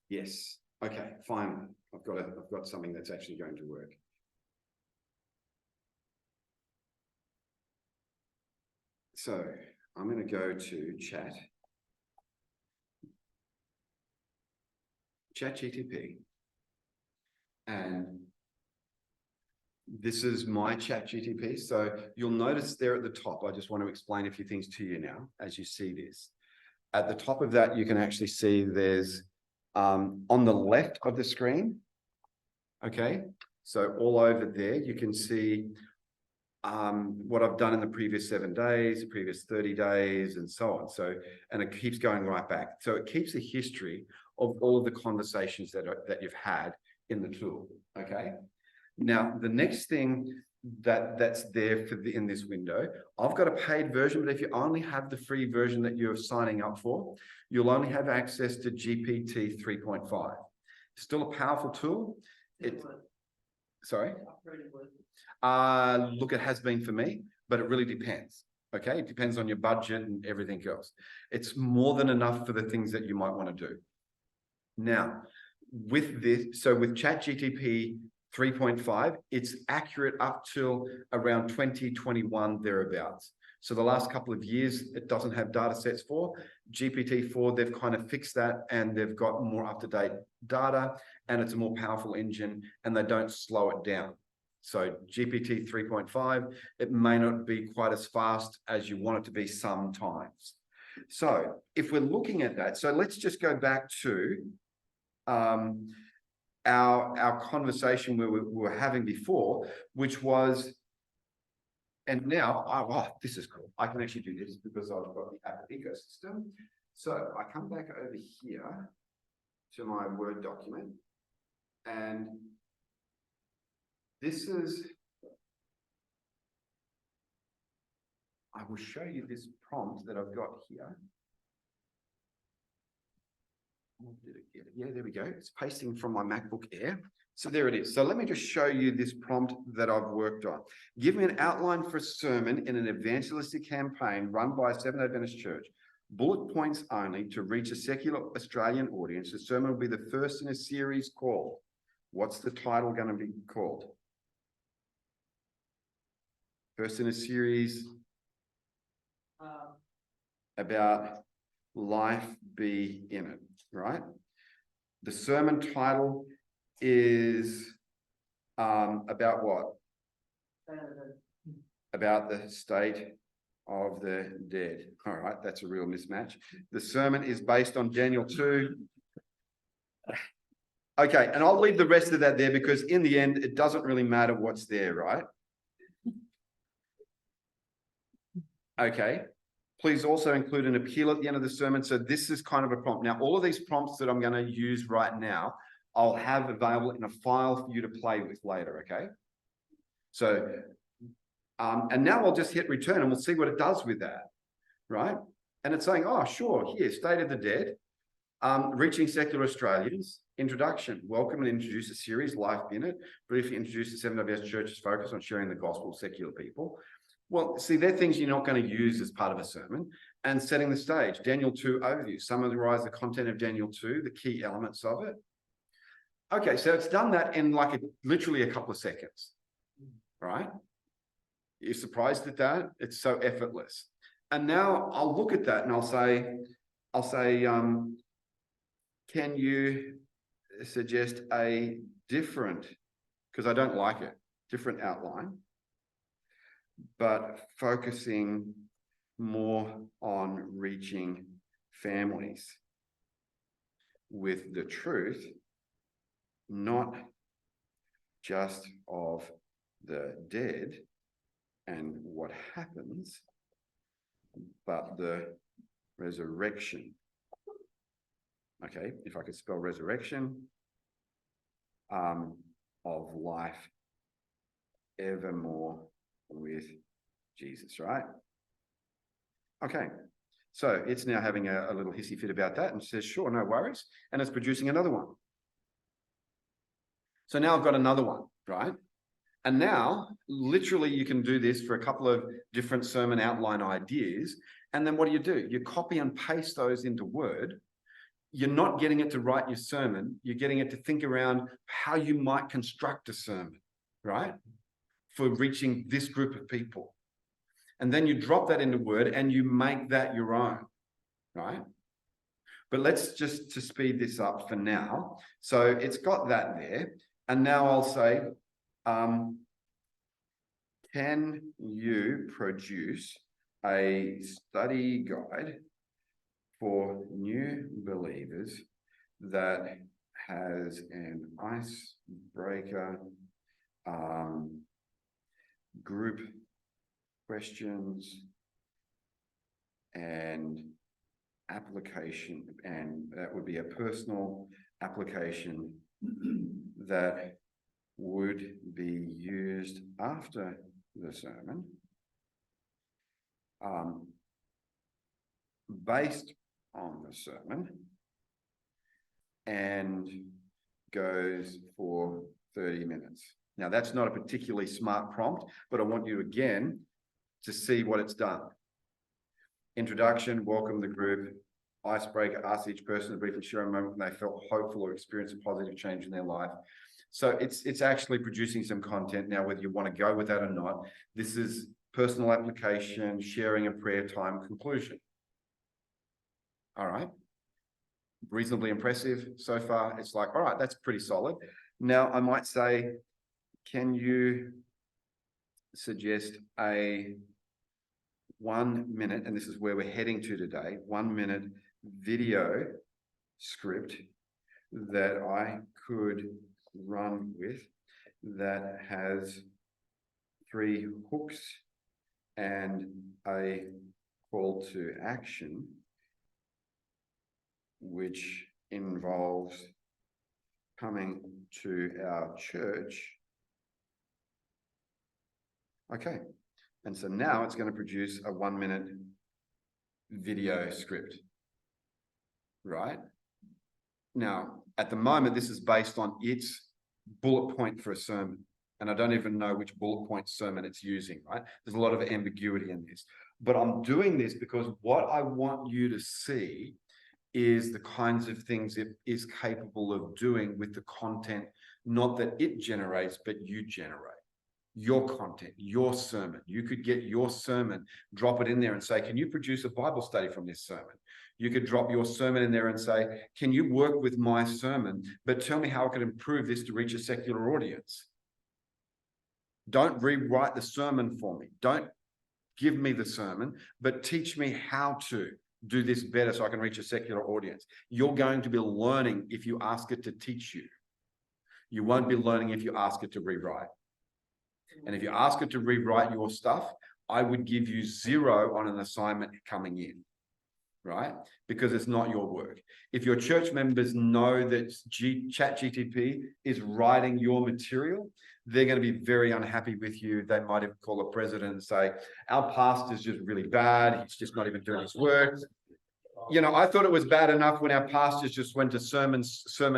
Yes. Okay, finally. I've got something that's actually going to work. So I'm going to go to chat. Chat GTP. And this is my chat GTP. So you'll notice there at the top, I just want to explain a few things to you now as you see this. At the top of that, you can actually see there's on the left of the screen. Okay, so all over there, you can see what I've done in the previous 7 days, the previous 30 days, and so on. So, and it keeps going right back. So it keeps a history of all of the conversations that you've had in the tool. Okay. Now, the next thing that's there in this window, I've got a paid version, but if you only have the free version that you're signing up for, you'll only have access to GPT 3.5. Still a powerful tool. Sorry. Look, it has been for me, but it really depends. Okay, it depends on your budget and everything else. It's more than enough for the things that you might want to do. Now, with this, so with ChatGPT 3.5, it's accurate up till around 2021 thereabouts. So the last couple of years, it doesn't have data sets for. GPT-4, they've kind of fixed that and they've got more up-to-date data and it's a more powerful engine and they don't slow it down. So GPT 3.5, it may not be quite as fast as you want it to be sometimes. So if we're looking at that, so let's just go back to our conversation we were having before, which was, and now, oh, this is cool. I can actually do this because I've got the app ecosystem. So I come back over here to my Word document, and this is, I will show you this prompt that I've got here. Did it get it? Yeah, there we go. It's pasting from my MacBook Air. So there it is. So let me just show you this prompt that I've worked on. Give me an outline for a sermon in an evangelistic campaign run by a Seventh-day Adventist church. Bullet points only to reach a secular Australian audience. The sermon will be the first in a series called. What's the title going to be called? First in a series about life be in it, right? The sermon title is about what? About the state of the dead. All right, that's a real mismatch. The sermon is based on Daniel 2. Okay, and I'll leave the rest of that there because in the end, it doesn't really matter what's there, right? Okay. Please also include an appeal at the end of the sermon. So this is kind of a prompt. Now, all of these prompts that I'm going to use right now, I'll have available in a file for you to play with later, okay? So, and now I'll just hit return and we'll see what it does with that, right? And it's saying, oh, sure, here, State of the Dead, reaching secular Australians, introduction, welcome and introduce a series, Life in It, briefly introduce the Seventh-day Adventist Church's focus on sharing the gospel with secular people. Well, see, they're things you're not going to use as part of a sermon. And setting the stage, Daniel 2 overview, summarize the content of Daniel 2, the key elements of it. Okay, so it's done that in like literally a couple of seconds, right? You're surprised at that? It's so effortless. And now I'll look at that and I'll say, can you suggest a different, because I don't like it, different outline, but focusing more on reaching families with the truth, not just of the dead and what happens, but the resurrection. Okay, if I could spell resurrection, of life evermore with Jesus, right? Okay, so it's now having a little hissy fit about that and says, sure, no worries. And it's producing another one. So now I've got another one, right? And now, literally, you can do this for a couple of different sermon outline ideas. And then what do? You copy and paste those into Word. You're not getting it to write your sermon. You're getting it to think around how you might construct a sermon, right? For reaching this group of people. And then you drop that into Word and you make that your own, right? But let's just to speed this up for now. So it's got that there. And now I'll say, can you produce a study guide for new believers that has an icebreaker group questions and application, and that would be a personal application that would be used after the sermon, based on the sermon, and goes for 30 minutes. Now, that's not a particularly smart prompt, but I want you again to see what it's done. Introduction, welcome the group, icebreaker, ask each person to briefly share a moment when they felt hopeful or experienced a positive change in their life. So it's actually producing some content. Now, whether you want to go with that or not, this is personal application, sharing a prayer time, conclusion. All right. Reasonably impressive so far. It's like, all right, that's pretty solid. Now, I might say, can you suggest a 1 minute, and this is where we're heading to today, 1 minute video script that I could run with that has 3 hooks and a call to action, which involves coming to our church. Okay, and so now it's going to produce a 1 minute video script, right? Now, at the moment, this is based on its bullet point for a sermon, and I don't even know which bullet point sermon it's using, right? There's a lot of ambiguity in this, but I'm doing this because what I want you to see is the kinds of things it is capable of doing with the content, not that it generates, but you generate. Your content, your sermon. You could get your sermon, drop it in there and say, can you produce a Bible study from this sermon? You could drop your sermon in there and say, can you work with my sermon, but tell me how I could improve this to reach a secular audience? Don't rewrite the sermon for me. Don't give me the sermon, but teach me how to do this better so I can reach a secular audience. You're going to be learning if you ask it to teach you. You won't be learning if you ask it to rewrite. And if you ask it to rewrite your stuff, I would give you 0 on an assignment coming in, right? Because it's not your work. If your church members know that ChatGTP is writing your material, they're going to be very unhappy with you. They might even call a president and say, our pastor's just really bad. He's just not even doing his work. You know, I thought it was bad enough when our pastors just went to Sermon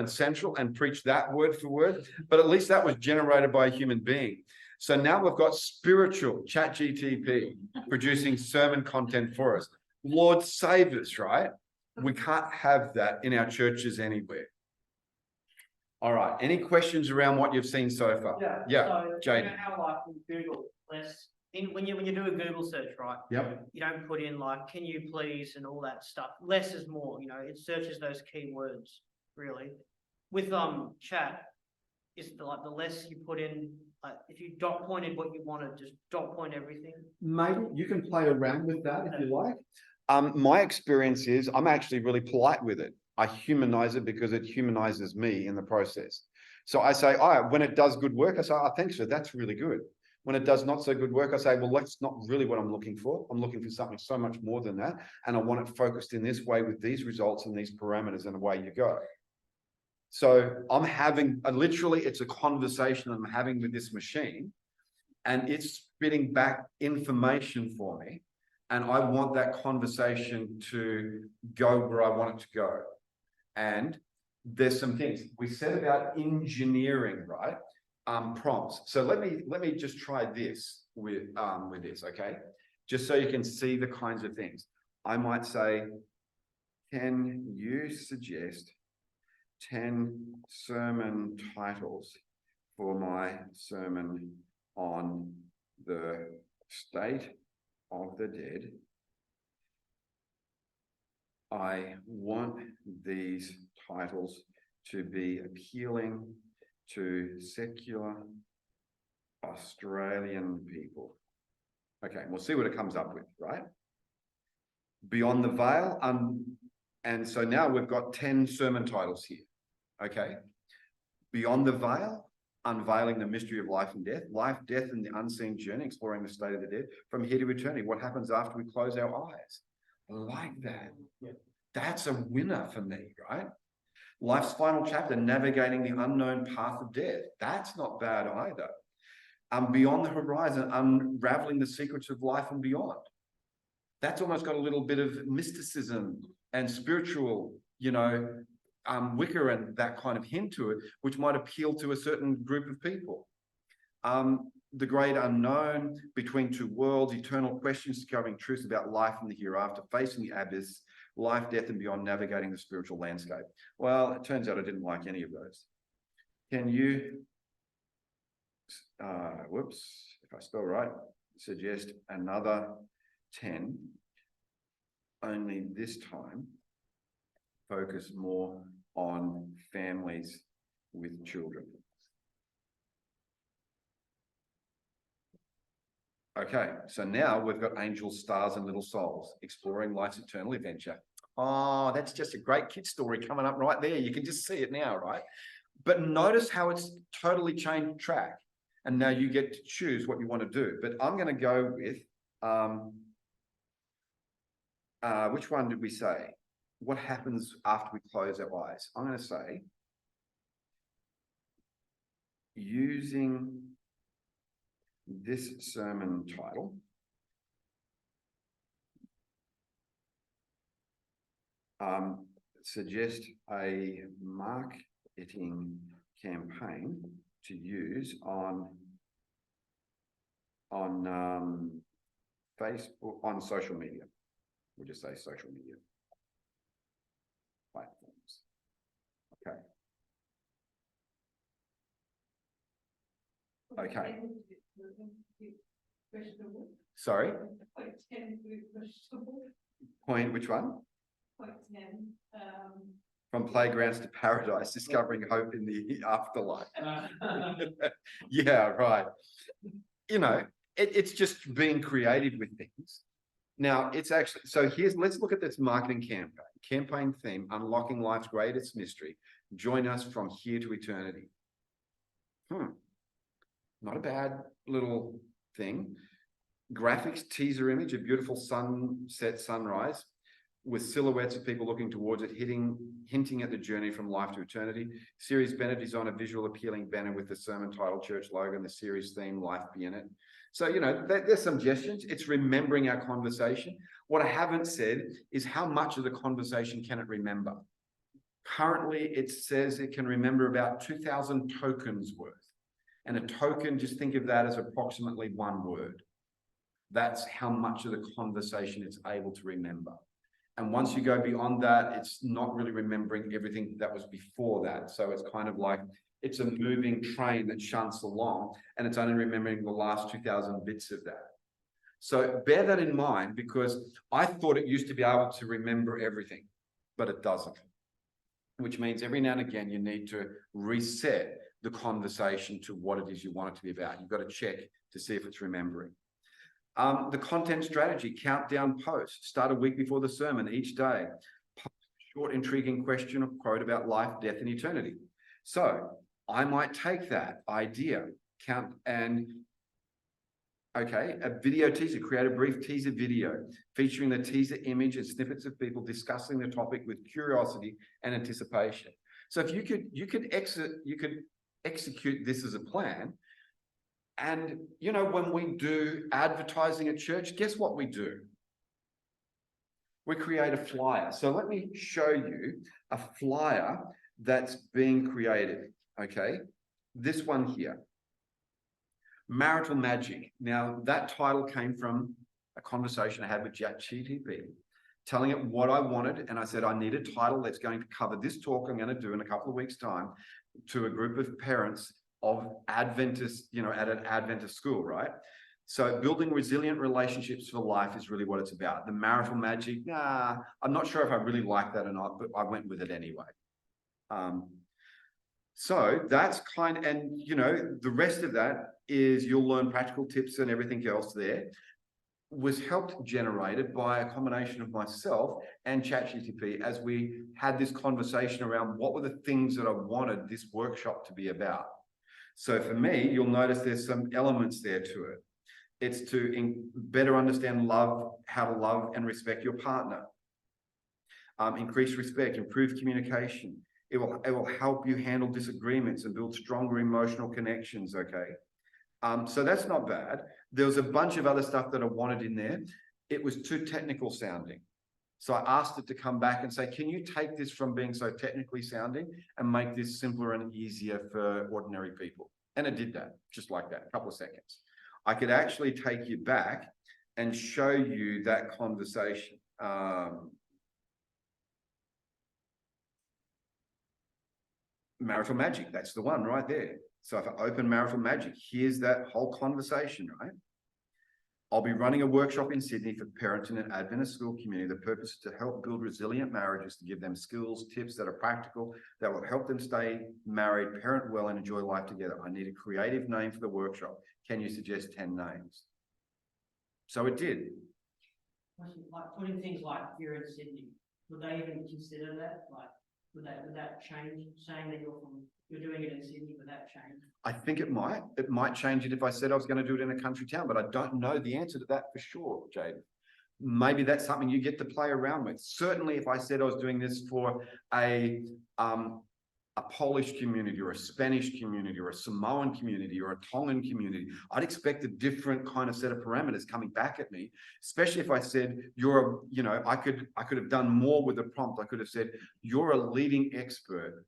Central and preached that word for word, but at least that was generated by a human being. So now we've got spiritual ChatGTP producing sermon content for us. Lord save us, right? We can't have that in our churches anywhere. All right. Any questions around what you've seen so far? Yeah. So, Jade. you know how like in Google, when you do a Google search, right? Yep. You don't put in like, can you please, and all that stuff. Less is more, you know, it searches those keywords, really. With chat, is the less you put in, if you dot pointed what you wanted, just dot point everything. Maybe you can play around with that if you like. My experience is I'm actually really polite with it. I humanize it because it humanizes me in the process. So I say, when it does good work, I say, thanks, sir, that's really good. When it does not so good work, I say, well, that's not really what I'm looking for. I'm looking for something so much more than that. And I want it focused in this way with these results and these parameters, and away you go. So I'm having, literally, it's a conversation I'm having with this machine, and it's spitting back information for me. And I want that conversation to go where I want it to go. And there's some things we said about engineering, right? Prompts. So let me just try this with this, okay? Just so you can see the kinds of things. I might say, can you suggest 10 sermon titles for my sermon on the state of the dead? I want these titles to be appealing to secular Australian people. Okay, we'll see what it comes up with, right? Beyond the Veil, And so now we've got 10 sermon titles here. Okay. Beyond the Veil, unveiling the mystery of life and death, life, death, and the unseen journey, exploring the state of the dead, from here to eternity. What happens after we close our eyes? I like that. Yeah. That's a winner for me, right? Life's final chapter, navigating the unknown path of death. That's not bad either. Beyond the horizon, unraveling the secrets of life and beyond. That's almost got a little bit of mysticism and spiritual, wicker and that kind of hint to it, which might appeal to a certain group of people. The great unknown, between two worlds, eternal questions, discovering truths about life and the hereafter, facing the abyss, life, death, and beyond, navigating the spiritual landscape. Well, it turns out I didn't like any of those. Can you, if I spell right, suggest another 10, only this time focus more on families with children? Okay, so now we've got angels, stars, and little souls, exploring life's eternal adventure. Oh, that's just a great kid story coming up right there. You can just see it now, right? But notice how it's totally changed track. And now you get to choose what you want to do. But I'm going to go with, which one did we say? What happens after we close our eyes? I'm going to say, using this sermon title, suggest a marketing campaign to use on Facebook, on social media. We'll just say social media platforms. Okay. Okay. Sorry? Point, which one? From playgrounds to paradise, discovering hope in the afterlife. Yeah, right. It's just being creative with things. Now, it's actually, so let's look at this marketing campaign. Campaign theme, unlocking life's greatest mystery. Join us from here to eternity. Not a bad little thing. Graphics, teaser image, a beautiful sunset sunrise with silhouettes of people looking towards it, hinting at the journey from life to eternity. Series banner design, a visual appealing banner with the sermon title, church logo, and the series theme, life be in it. So, there's some suggestions. It's remembering our conversation. What I haven't said is how much of the conversation can it remember? Currently, it says it can remember about 2,000 tokens worth. And a token, just think of that as approximately one word. That's how much of the conversation it's able to remember. And once you go beyond that, it's not really remembering everything that was before that. So it's kind of like, it's a moving train that shunts along, and it's only remembering the last 2,000 bits of that. So bear that in mind, because I thought it used to be able to remember everything, but it doesn't. Which means every now and again, you need to reset the conversation to what it is you want it to be about. You've got to check to see if it's remembering. The content strategy, countdown post, start a week before the sermon each day. Post a short, intriguing question or quote about life, death, and eternity. So I might take that idea, a video teaser, create a brief teaser video featuring the teaser image and snippets of people discussing the topic with curiosity and anticipation. So if you could execute this as a plan. And, when we do advertising at church, guess what we do? We create a flyer. So let me show you a flyer that's being created, okay? This one here, Marital Magic. Now, that title came from a conversation I had with ChatGPT, telling it what I wanted. And I said, I need a title that's going to cover this talk I'm going to do in a couple of weeks' time to a group of parents of Adventist, at an Adventist school, right? So building resilient relationships for life is really what it's about. The marital magic, I'm not sure if I really like that or not, but I went with it anyway. So that's and the rest of that is you'll learn practical tips and everything else there. was helped generated by a combination of myself and ChatGPT as we had this conversation around what were the things that I wanted this workshop to be about. So for me, you'll notice there's some elements there to it. It's to better understand love, how to love and respect your partner. Increase respect, improve communication. It will help you handle disagreements and build stronger emotional connections, okay? So that's not bad. There was a bunch of other stuff that I wanted in there. It was too technical sounding. So I asked it to come back and say, can you take this from being so technically sounding and make this simpler and easier for ordinary people? And it did that, just like that, a couple of seconds. I could actually take you back and show you that conversation. Marital Magic, that's the one right there. So if I open Marital Magic, here's that whole conversation, right? I'll be running a workshop in Sydney for parents in an Adventist school community. The purpose is to help build resilient marriages, to give them skills, tips that are practical, that will help them stay married, parent well, and enjoy life together. I need a creative name for the workshop. Can you suggest 10 names? So it did. Like putting things like you're in Sydney, would they even consider that? Like, would that change, saying that you're doing it in Sydney, would that change? I think it might. It might change it if I said I was going to do it in a country town, but I don't know the answer to that for sure, Jade. Maybe that's something you get to play around with. Certainly, if I said I was doing this for a Polish community or a Spanish community or a Samoan community or a Tongan community, I'd expect a different kind of set of parameters coming back at me, especially if I said I could have done more with the prompt. I could have said, you're a leading expert,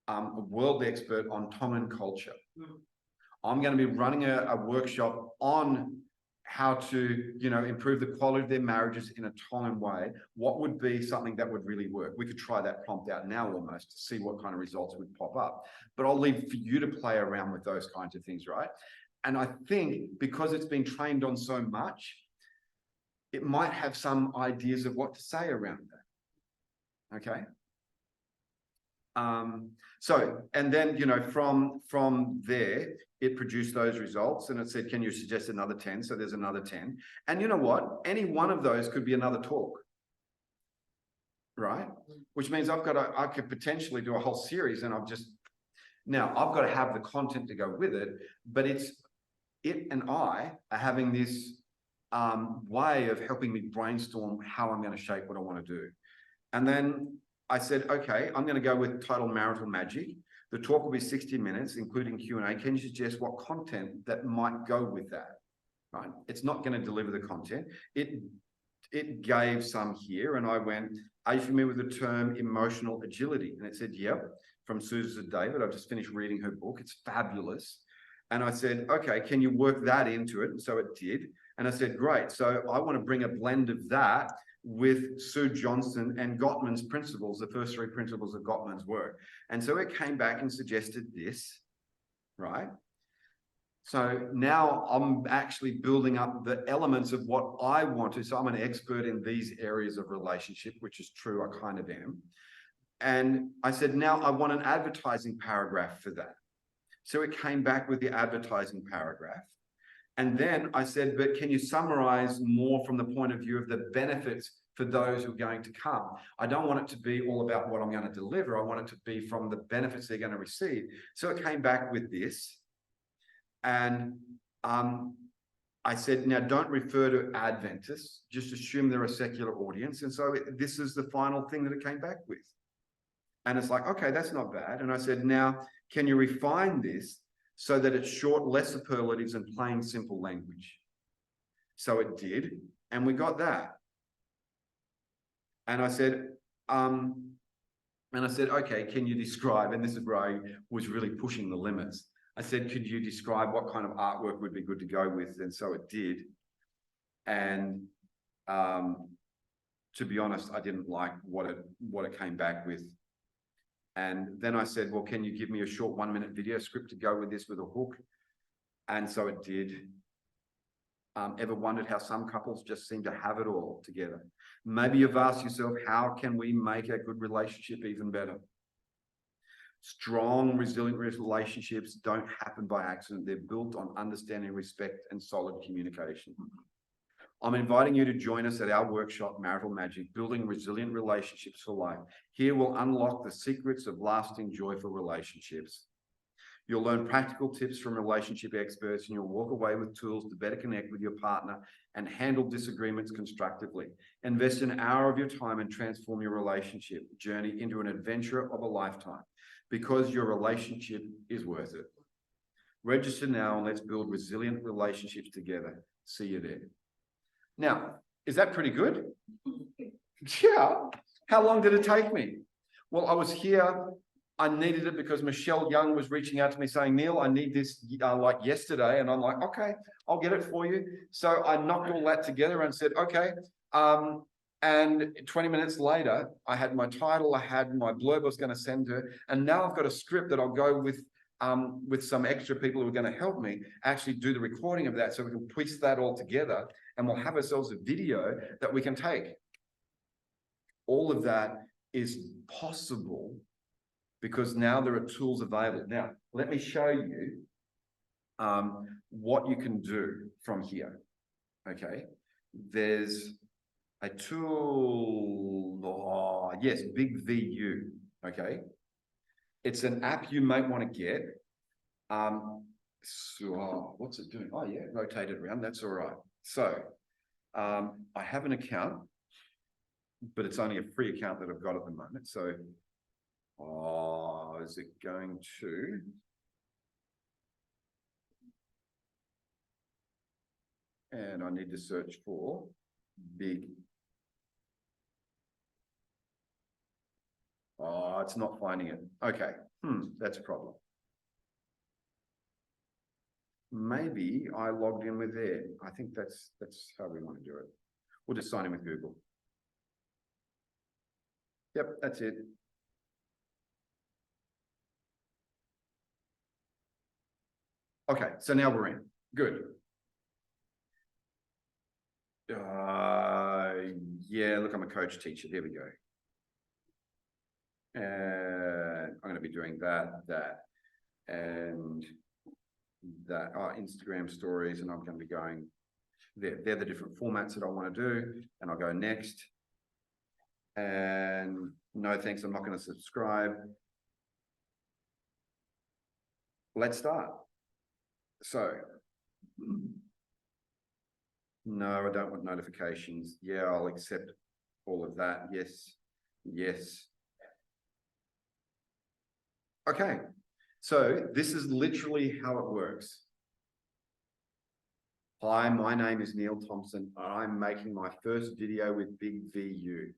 a world expert on Tongan culture. I'm going to be running a workshop on how to, improve the quality of their marriages in a Tongan way. What would be something that would really work? We could try that prompt out now almost to see what kind of results would pop up. But I'll leave for you to play around with those kinds of things, right? And I think because it's been trained on so much, it might have some ideas of what to say around that. Okay. And then, from there, it produced those results and it said, can you suggest another 10? So there's another 10. And you know what? Any one of those could be another talk, right? Which means I could potentially do a whole series and I've got to have the content to go with it, but it and I are having this way of helping me brainstorm how I'm going to shape what I want to do. And then I said, okay, I'm going to go with title Marital Magic. The talk will be 60 minutes, including Q&A. Can you suggest what content that might go with that? Right? It's not going to deliver the content. It gave some here, and I went, are you familiar with the term emotional agility? And it said, yep, from Susan David. I've just finished reading her book. It's fabulous. And I said, okay, can you work that into it? And so it did. And I said, great. So I want to bring a blend of that with Sue Johnson and Gottman's principles, the first 3 principles of Gottman's work. And so it came back and suggested this, right? So now I'm actually building up the elements of what I want to. So I'm an expert in these areas of relationship, which is true, I kind of am. And I said, now I want an advertising paragraph for that. So it came back with the advertising paragraph. And then I said, but can you summarize more from the point of view of the benefits for those who are going to come? I don't want it to be all about what I'm going to deliver. I want it to be from the benefits they're going to receive. So it came back with this. And I said, now don't refer to Adventists, just assume they're a secular audience. And so this is the final thing that it came back with. And it's like, okay, that's not bad. And I said, now, can you refine this so that it's short, less superlatives and plain, simple language? So it did, and we got that. And I said, okay, can you describe, and this is where I was really pushing the limits. I said, could you describe what kind of artwork would be good to go with? And so it did. And to be honest, I didn't like what it came back with. And then I said, well, can you give me a short 1-minute video script to go with this with a hook? And so it did. Ever wondered how some couples just seem to have it all together? Maybe you've asked yourself, how can we make a good relationship even better? Strong, resilient relationships don't happen by accident. They're built on understanding, respect, and solid communication. I'm inviting you to join us at our workshop, Marital Magic, Building Resilient Relationships for Life. Here we'll unlock the secrets of lasting, joyful relationships. You'll learn practical tips from relationship experts, and you'll walk away with tools to better connect with your partner and handle disagreements constructively. Invest an hour of your time and transform your relationship journey into an adventure of a lifetime, because your relationship is worth it. Register now and let's build resilient relationships together. See you there. Now, is that pretty good? Yeah. How long did it take me? Well, I was here. I needed it because Michelle Young was reaching out to me saying, Neil, I need this like yesterday. And I'm like, okay, I'll get it for you. So I knocked all that together and said, okay. And 20 minutes later, I had my title, I had my blurb I was going to send her. And now I've got a script that I'll go with some extra people who are going to help me actually do the recording of that, so we can piece that all together and we'll have ourselves a video that we can take. All of that is possible because now there are tools available. Now, let me show you what you can do from here. Okay, there's a tool, oh, yes, Big VU, okay? It's an app you might want to get. So what's it doing? Oh yeah, rotate it around, that's all right. So I have an account, but it's only a free account that I've got at the moment. So, is it going to? And I need to search for Big. Oh, it's not finding it. Okay, that's a problem. Maybe I logged in with there. I think that's how we want to do it. We'll just sign in with Google. Yep, that's it. Okay, so now we're in. Good. Yeah, look, I'm a coach teacher. There we go. And I'm going to be doing that, and that Instagram stories, and I'm going to be going there. They're the different formats that I want to do, and I'll go next. And no thanks, I'm not going to subscribe. Let's start. So, no, I don't want notifications. Yeah, I'll accept all of that. Yes, yes. Okay, so this is literally how it works. Hi, my name is Neil Thompson. I'm making my first video with Big VU.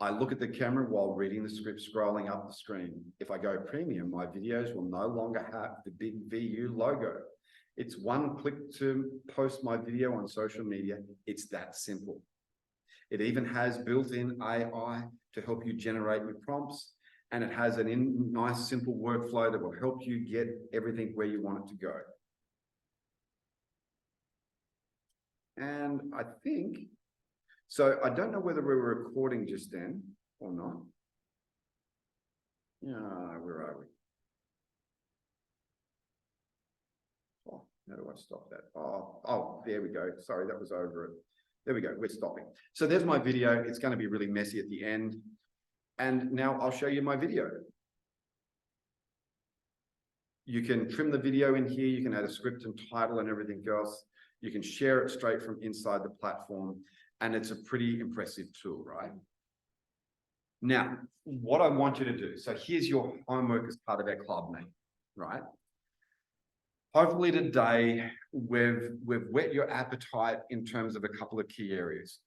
I look at the camera while reading the script scrolling up the screen. If I go premium, my videos will no longer have the Big VU logo. It's one click to post my video on social media. It's that simple. It even has built-in AI to help you generate your prompts. And it has a nice, simple workflow that will help you get everything where you want it to go. And I think, so I don't know whether we were recording just then or not. Yeah, where are we? Oh, how do I stop that? Oh, there we go. Sorry, that was over it. There we go, we're stopping. So there's my video. It's going to be really messy at the end. And now I'll show you my video. You can trim the video in here. You can add a script and title and everything else. You can share it straight from inside the platform. And it's a pretty impressive tool, right? Now, what I want you to do. So here's your homework as part of our club, mate, right? Hopefully today we've whet your appetite in terms of a couple of key areas.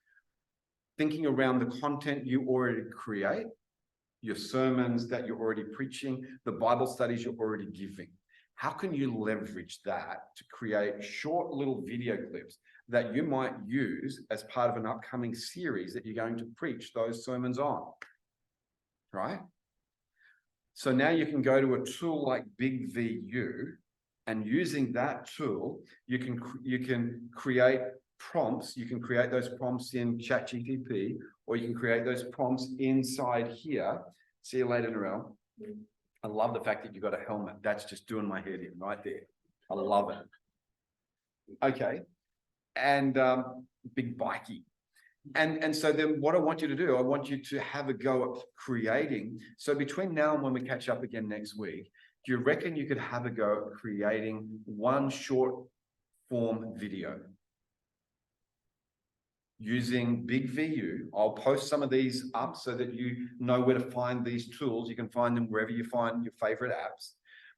Thinking around the content you already create, your sermons that you're already preaching, the Bible studies you're already giving. How can you leverage that to create short little video clips that you might use as part of an upcoming series that you're going to preach those sermons on, right? So now you can go to a tool like Big VU, and using that tool, you can create prompts. You can create those prompts in ChatGPT, or you can create those prompts inside here. See you later, Narelle. I love the fact that you got a helmet. That's just doing my head in right there. I love it. Okay. and big bikey. And so then what I want you to do, I want you to have a go at creating. So between now and when we catch up again next week, do you reckon you could have a go at creating one short form video using Big VU? I'll post some of these up so that you know where to find these tools. You can find them wherever you find your favorite apps.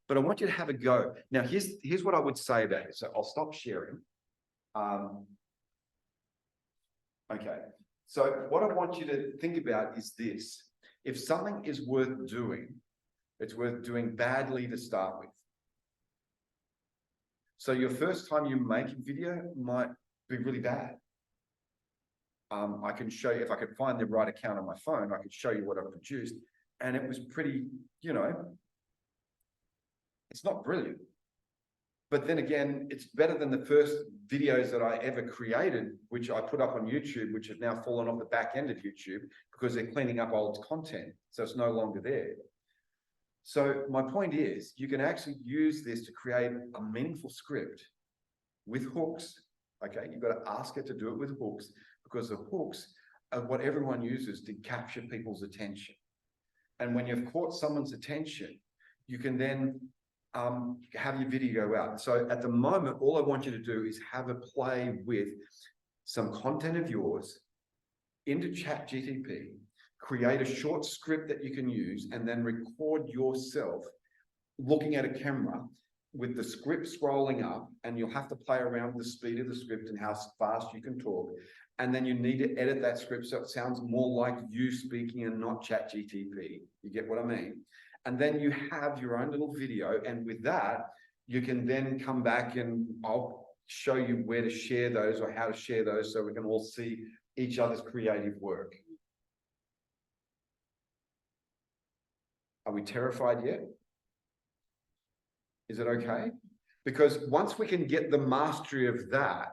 But I want you to have a go. Now, here's what I would say about it. So I'll stop sharing. Okay, so what I want you to think about is this. If something is worth doing, it's worth doing badly to start with. So your first time you make a video might be really bad. I can show you, if I could find the right account on my phone, I could show you what I produced. And it was pretty, you know, it's not brilliant. But then again, it's better than the first videos that I ever created, which I put up on YouTube, which have now fallen off the back end of YouTube because they're cleaning up old content. So it's no longer there. So my point is, you can actually use this to create a meaningful script with hooks. Okay, you've got to ask it to do it with hooks, because the hooks are what everyone uses to capture people's attention. And when you've caught someone's attention, you can then have your video go out. So at the moment, all I want you to do is have a play with some content of yours into ChatGPT, create a short script that you can use, and then record yourself looking at a camera with the script scrolling up, and you'll have to play around with the speed of the script and how fast you can talk. And then you need to edit that script so it sounds more like you speaking and not ChatGPT. You get what I mean? And then you have your own little video. And with that, you can then come back and I'll show you where to share those or how to share those so we can all see each other's creative work. Are we terrified yet? Is it okay? Because once we can get the mastery of that,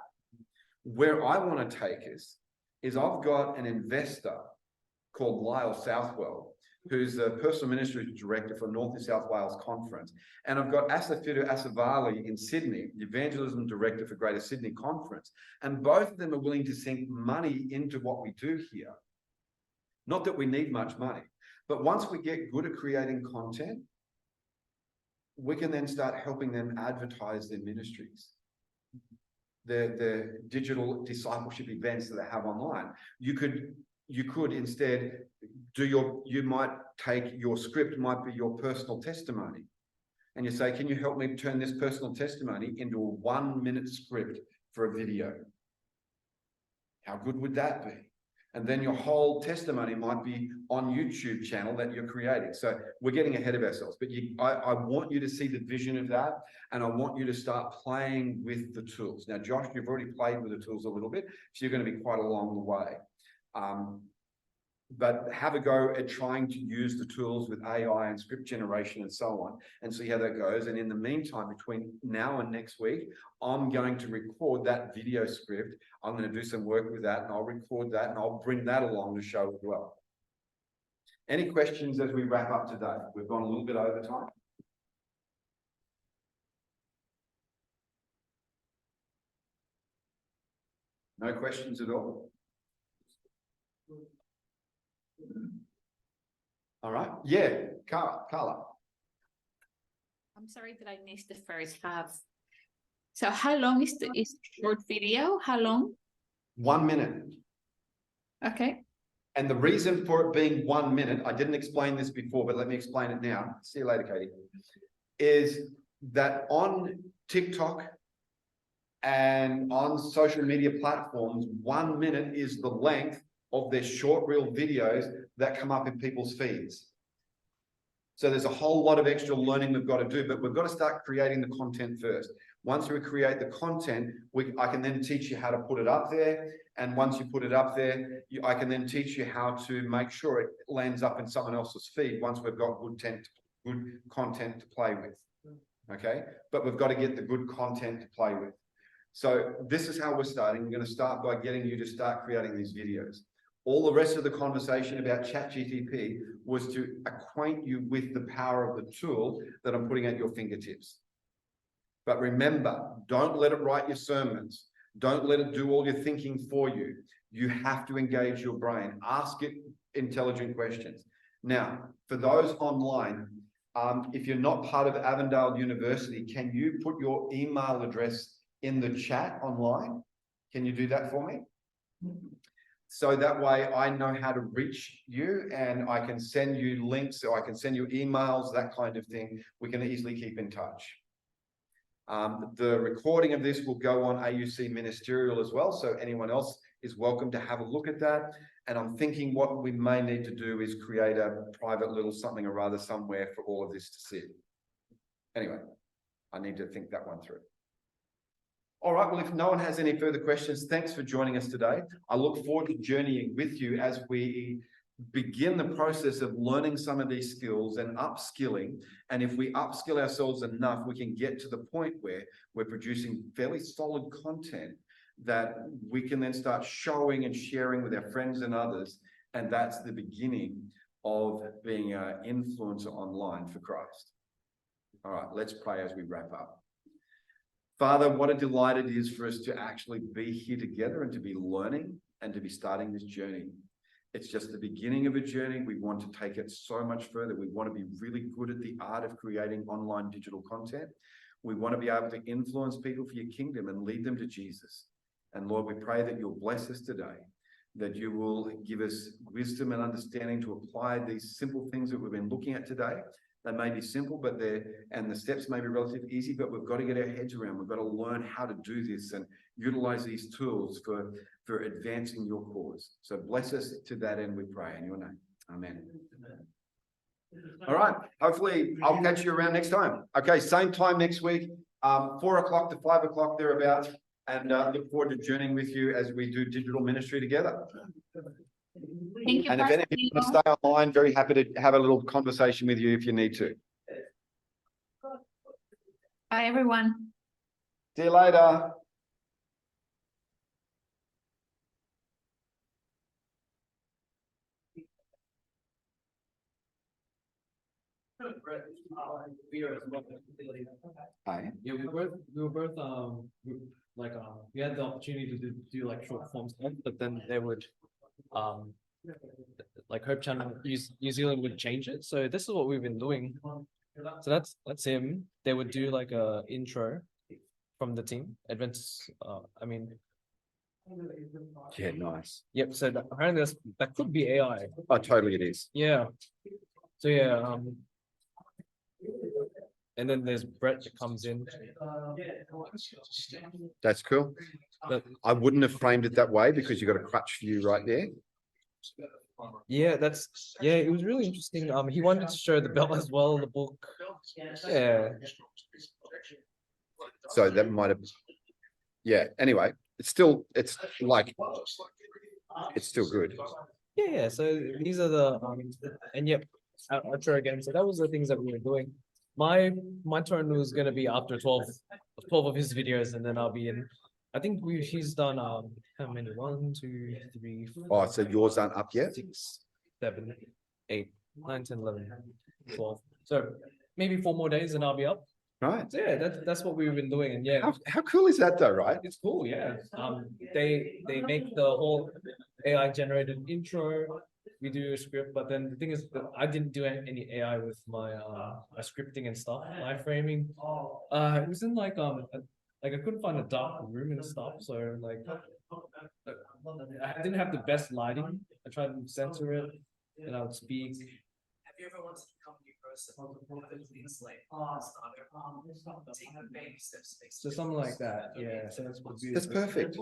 where I want to take us is I've got an investor called Lyle Southwell, who's the Personal Ministry Director for North and South Wales Conference. And I've got Asafidu Asavali in Sydney, the Evangelism Director for Greater Sydney Conference. And both of them are willing to sink money into what we do here. Not that we need much money, but once we get good at creating content, we can then start helping them advertise their ministries. The digital discipleship events that they have online. You could instead do you might take your script, might be your personal testimony. And you say, can you help me turn this personal testimony into a 1-minute script for a video? How good would that be? And then your whole testimony might be on YouTube channel that you're creating. So we're getting ahead of ourselves, but I want you to see the vision of that. And I want you to start playing with the tools. Now, Josh, you've already played with the tools a little bit, so you're going to be quite along the way. But have a go at trying to use the tools with AI and script generation and so on, and see how that goes. And in the meantime, between now and next week, I'm going to record that video script. I'm going to do some work with that, and I'll record that, and I'll bring that along to show as well. Any questions as we wrap up today? We've gone a little bit over time. No questions at all? All right. Yeah, Carla. I'm sorry that I missed the first half. So how long is the short video? How long? 1 minute. Okay. And the reason for it being 1 minute, I didn't explain this before, but let me explain it now. See you later, Katie. Is that on TikTok and on social media platforms, 1 minute is the length of their short reel videos that come up in people's feeds. So there's a whole lot of extra learning we've got to do, but we've got to start creating the content first. Once we create the content, I can then teach you how to put it up there. And once you put it up there, I can then teach you how to make sure it lands up in someone else's feed once we've got good content to play with. Okay, but we've got to get the good content to play with. So this is how we're starting. We're going to start by getting you to start creating these videos. All the rest of the conversation about ChatGPT was to acquaint you with the power of the tool that I'm putting at your fingertips. But remember, don't let it write your sermons. Don't let it do all your thinking for you. You have to engage your brain. Ask it intelligent questions. Now, for those online, if you're not part of Avondale University, can you put your email address in the chat online? Can you do that for me? So that way I know how to reach you and I can send you links or I can send you emails, that kind of thing. We can easily keep in touch. The recording of this will go on AUC Ministerial as well. So anyone else is welcome to have a look at that. And I'm thinking what we may need to do is create a private little something or other somewhere for all of this to see. Anyway, I need to think that one through. All right, well, if no one has any further questions, thanks for joining us today. I look forward to journeying with you as we begin the process of learning some of these skills and upskilling. And if we upskill ourselves enough, we can get to the point where we're producing fairly solid content that we can then start showing and sharing with our friends and others. And that's the beginning of being an influencer online for Christ. All right, let's pray as we wrap up. Father, what a delight it is for us to actually be here together and to be learning and to be starting this journey. It's just the beginning of a journey. We want to take it so much further. We want to be really good at the art of creating online digital content. We want to be able to influence people for your kingdom and lead them to Jesus. And Lord, we pray that you'll bless us today, that you will give us wisdom and understanding to apply these simple things that we've been looking at today. They may be simple, but the steps may be relatively easy, but we've got to get our heads around. We've got to learn how to do this and utilize these tools for advancing your cause. So bless us to that end, we pray in your name. Amen. All right. Hopefully I'll catch you around next time. Okay. Same time next week, 4 o'clock to 5 o'clock thereabouts. And look forward to journeying with you as we do digital ministry together. Thank you, And if Pastor any Leo. stay online, very happy to have a little conversation with you if you need to. Bye, everyone. See you later. Hi. Yeah, we were both we had the opportunity to do like short form stuff, but then they would like Hope Channel New Zealand would change it. So this is what we've been doing. So that's him. They would do like a intro from the team. Adventist Yeah, nice. yep, so apparently that could be AI. Oh, totally it is. Yeah. So yeah, and then there's Brett that comes in. That's cool. But I wouldn't have framed it that way because you've got a crutch view right there. yeah, it was really interesting. He wanted to show the belt as well, the book. Yeah. So that might have, yeah, anyway, it's still good. Yeah, so these are the and yep, outro again. So that was the things that we were doing. My turn was gonna be after 12 of his videos, and then I'll be in. I think he's done how many? 1, 2, 3, 4, Oh, so yours aren't up yet? 6, 7, 8, 9, 10, 11, 12. So maybe 4 more days and I'll be up. Right. So yeah, that's what we've been doing, and yeah. How cool is that though, right? It's cool, yeah. They make the whole AI generated intro. We do a script, but then the thing is that I didn't do any AI with my my scripting and stuff, my framing. It was in like I couldn't find a dark room and stuff, so like I didn't have the best lighting. I tried to censor it, and I would speak. Have you ever wanted to become a new person? It's like take the baby steps. So something like that, yeah. So That's perfect.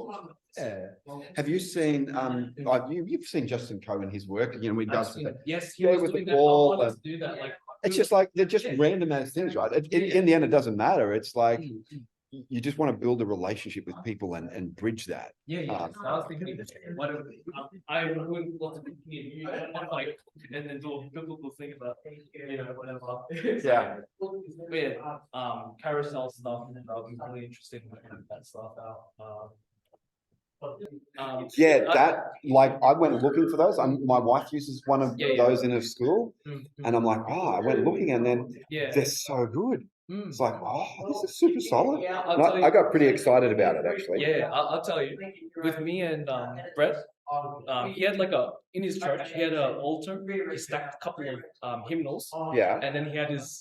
Yeah. Have you seen you've seen Justin Coe and his work? You know, he does that. Yes, he Yeah, was with doing the that. I ball wanted and- to do that. Like It's just like they're just random ass things, right? In the end, it doesn't matter. It's like you just want to build a relationship with people and bridge that. Yeah. So I was thinking, what if I would love to continue like and then do a biblical thing about whatever. Yeah. Weird. Carousel stuff, and I'll be really interested in working that stuff out. Yeah, that like I went looking for those. My wife uses one of Yeah. those in her school, Mhm. and I'm like, oh, I went looking, and then Yeah. they're so good. It's like, oh, this is super solid. Yeah, And I got pretty excited about it actually. Yeah, I'll tell you. With me and Brett, he had like in his church, he had an altar. He stacked a couple of hymnals, Yeah. and then he had his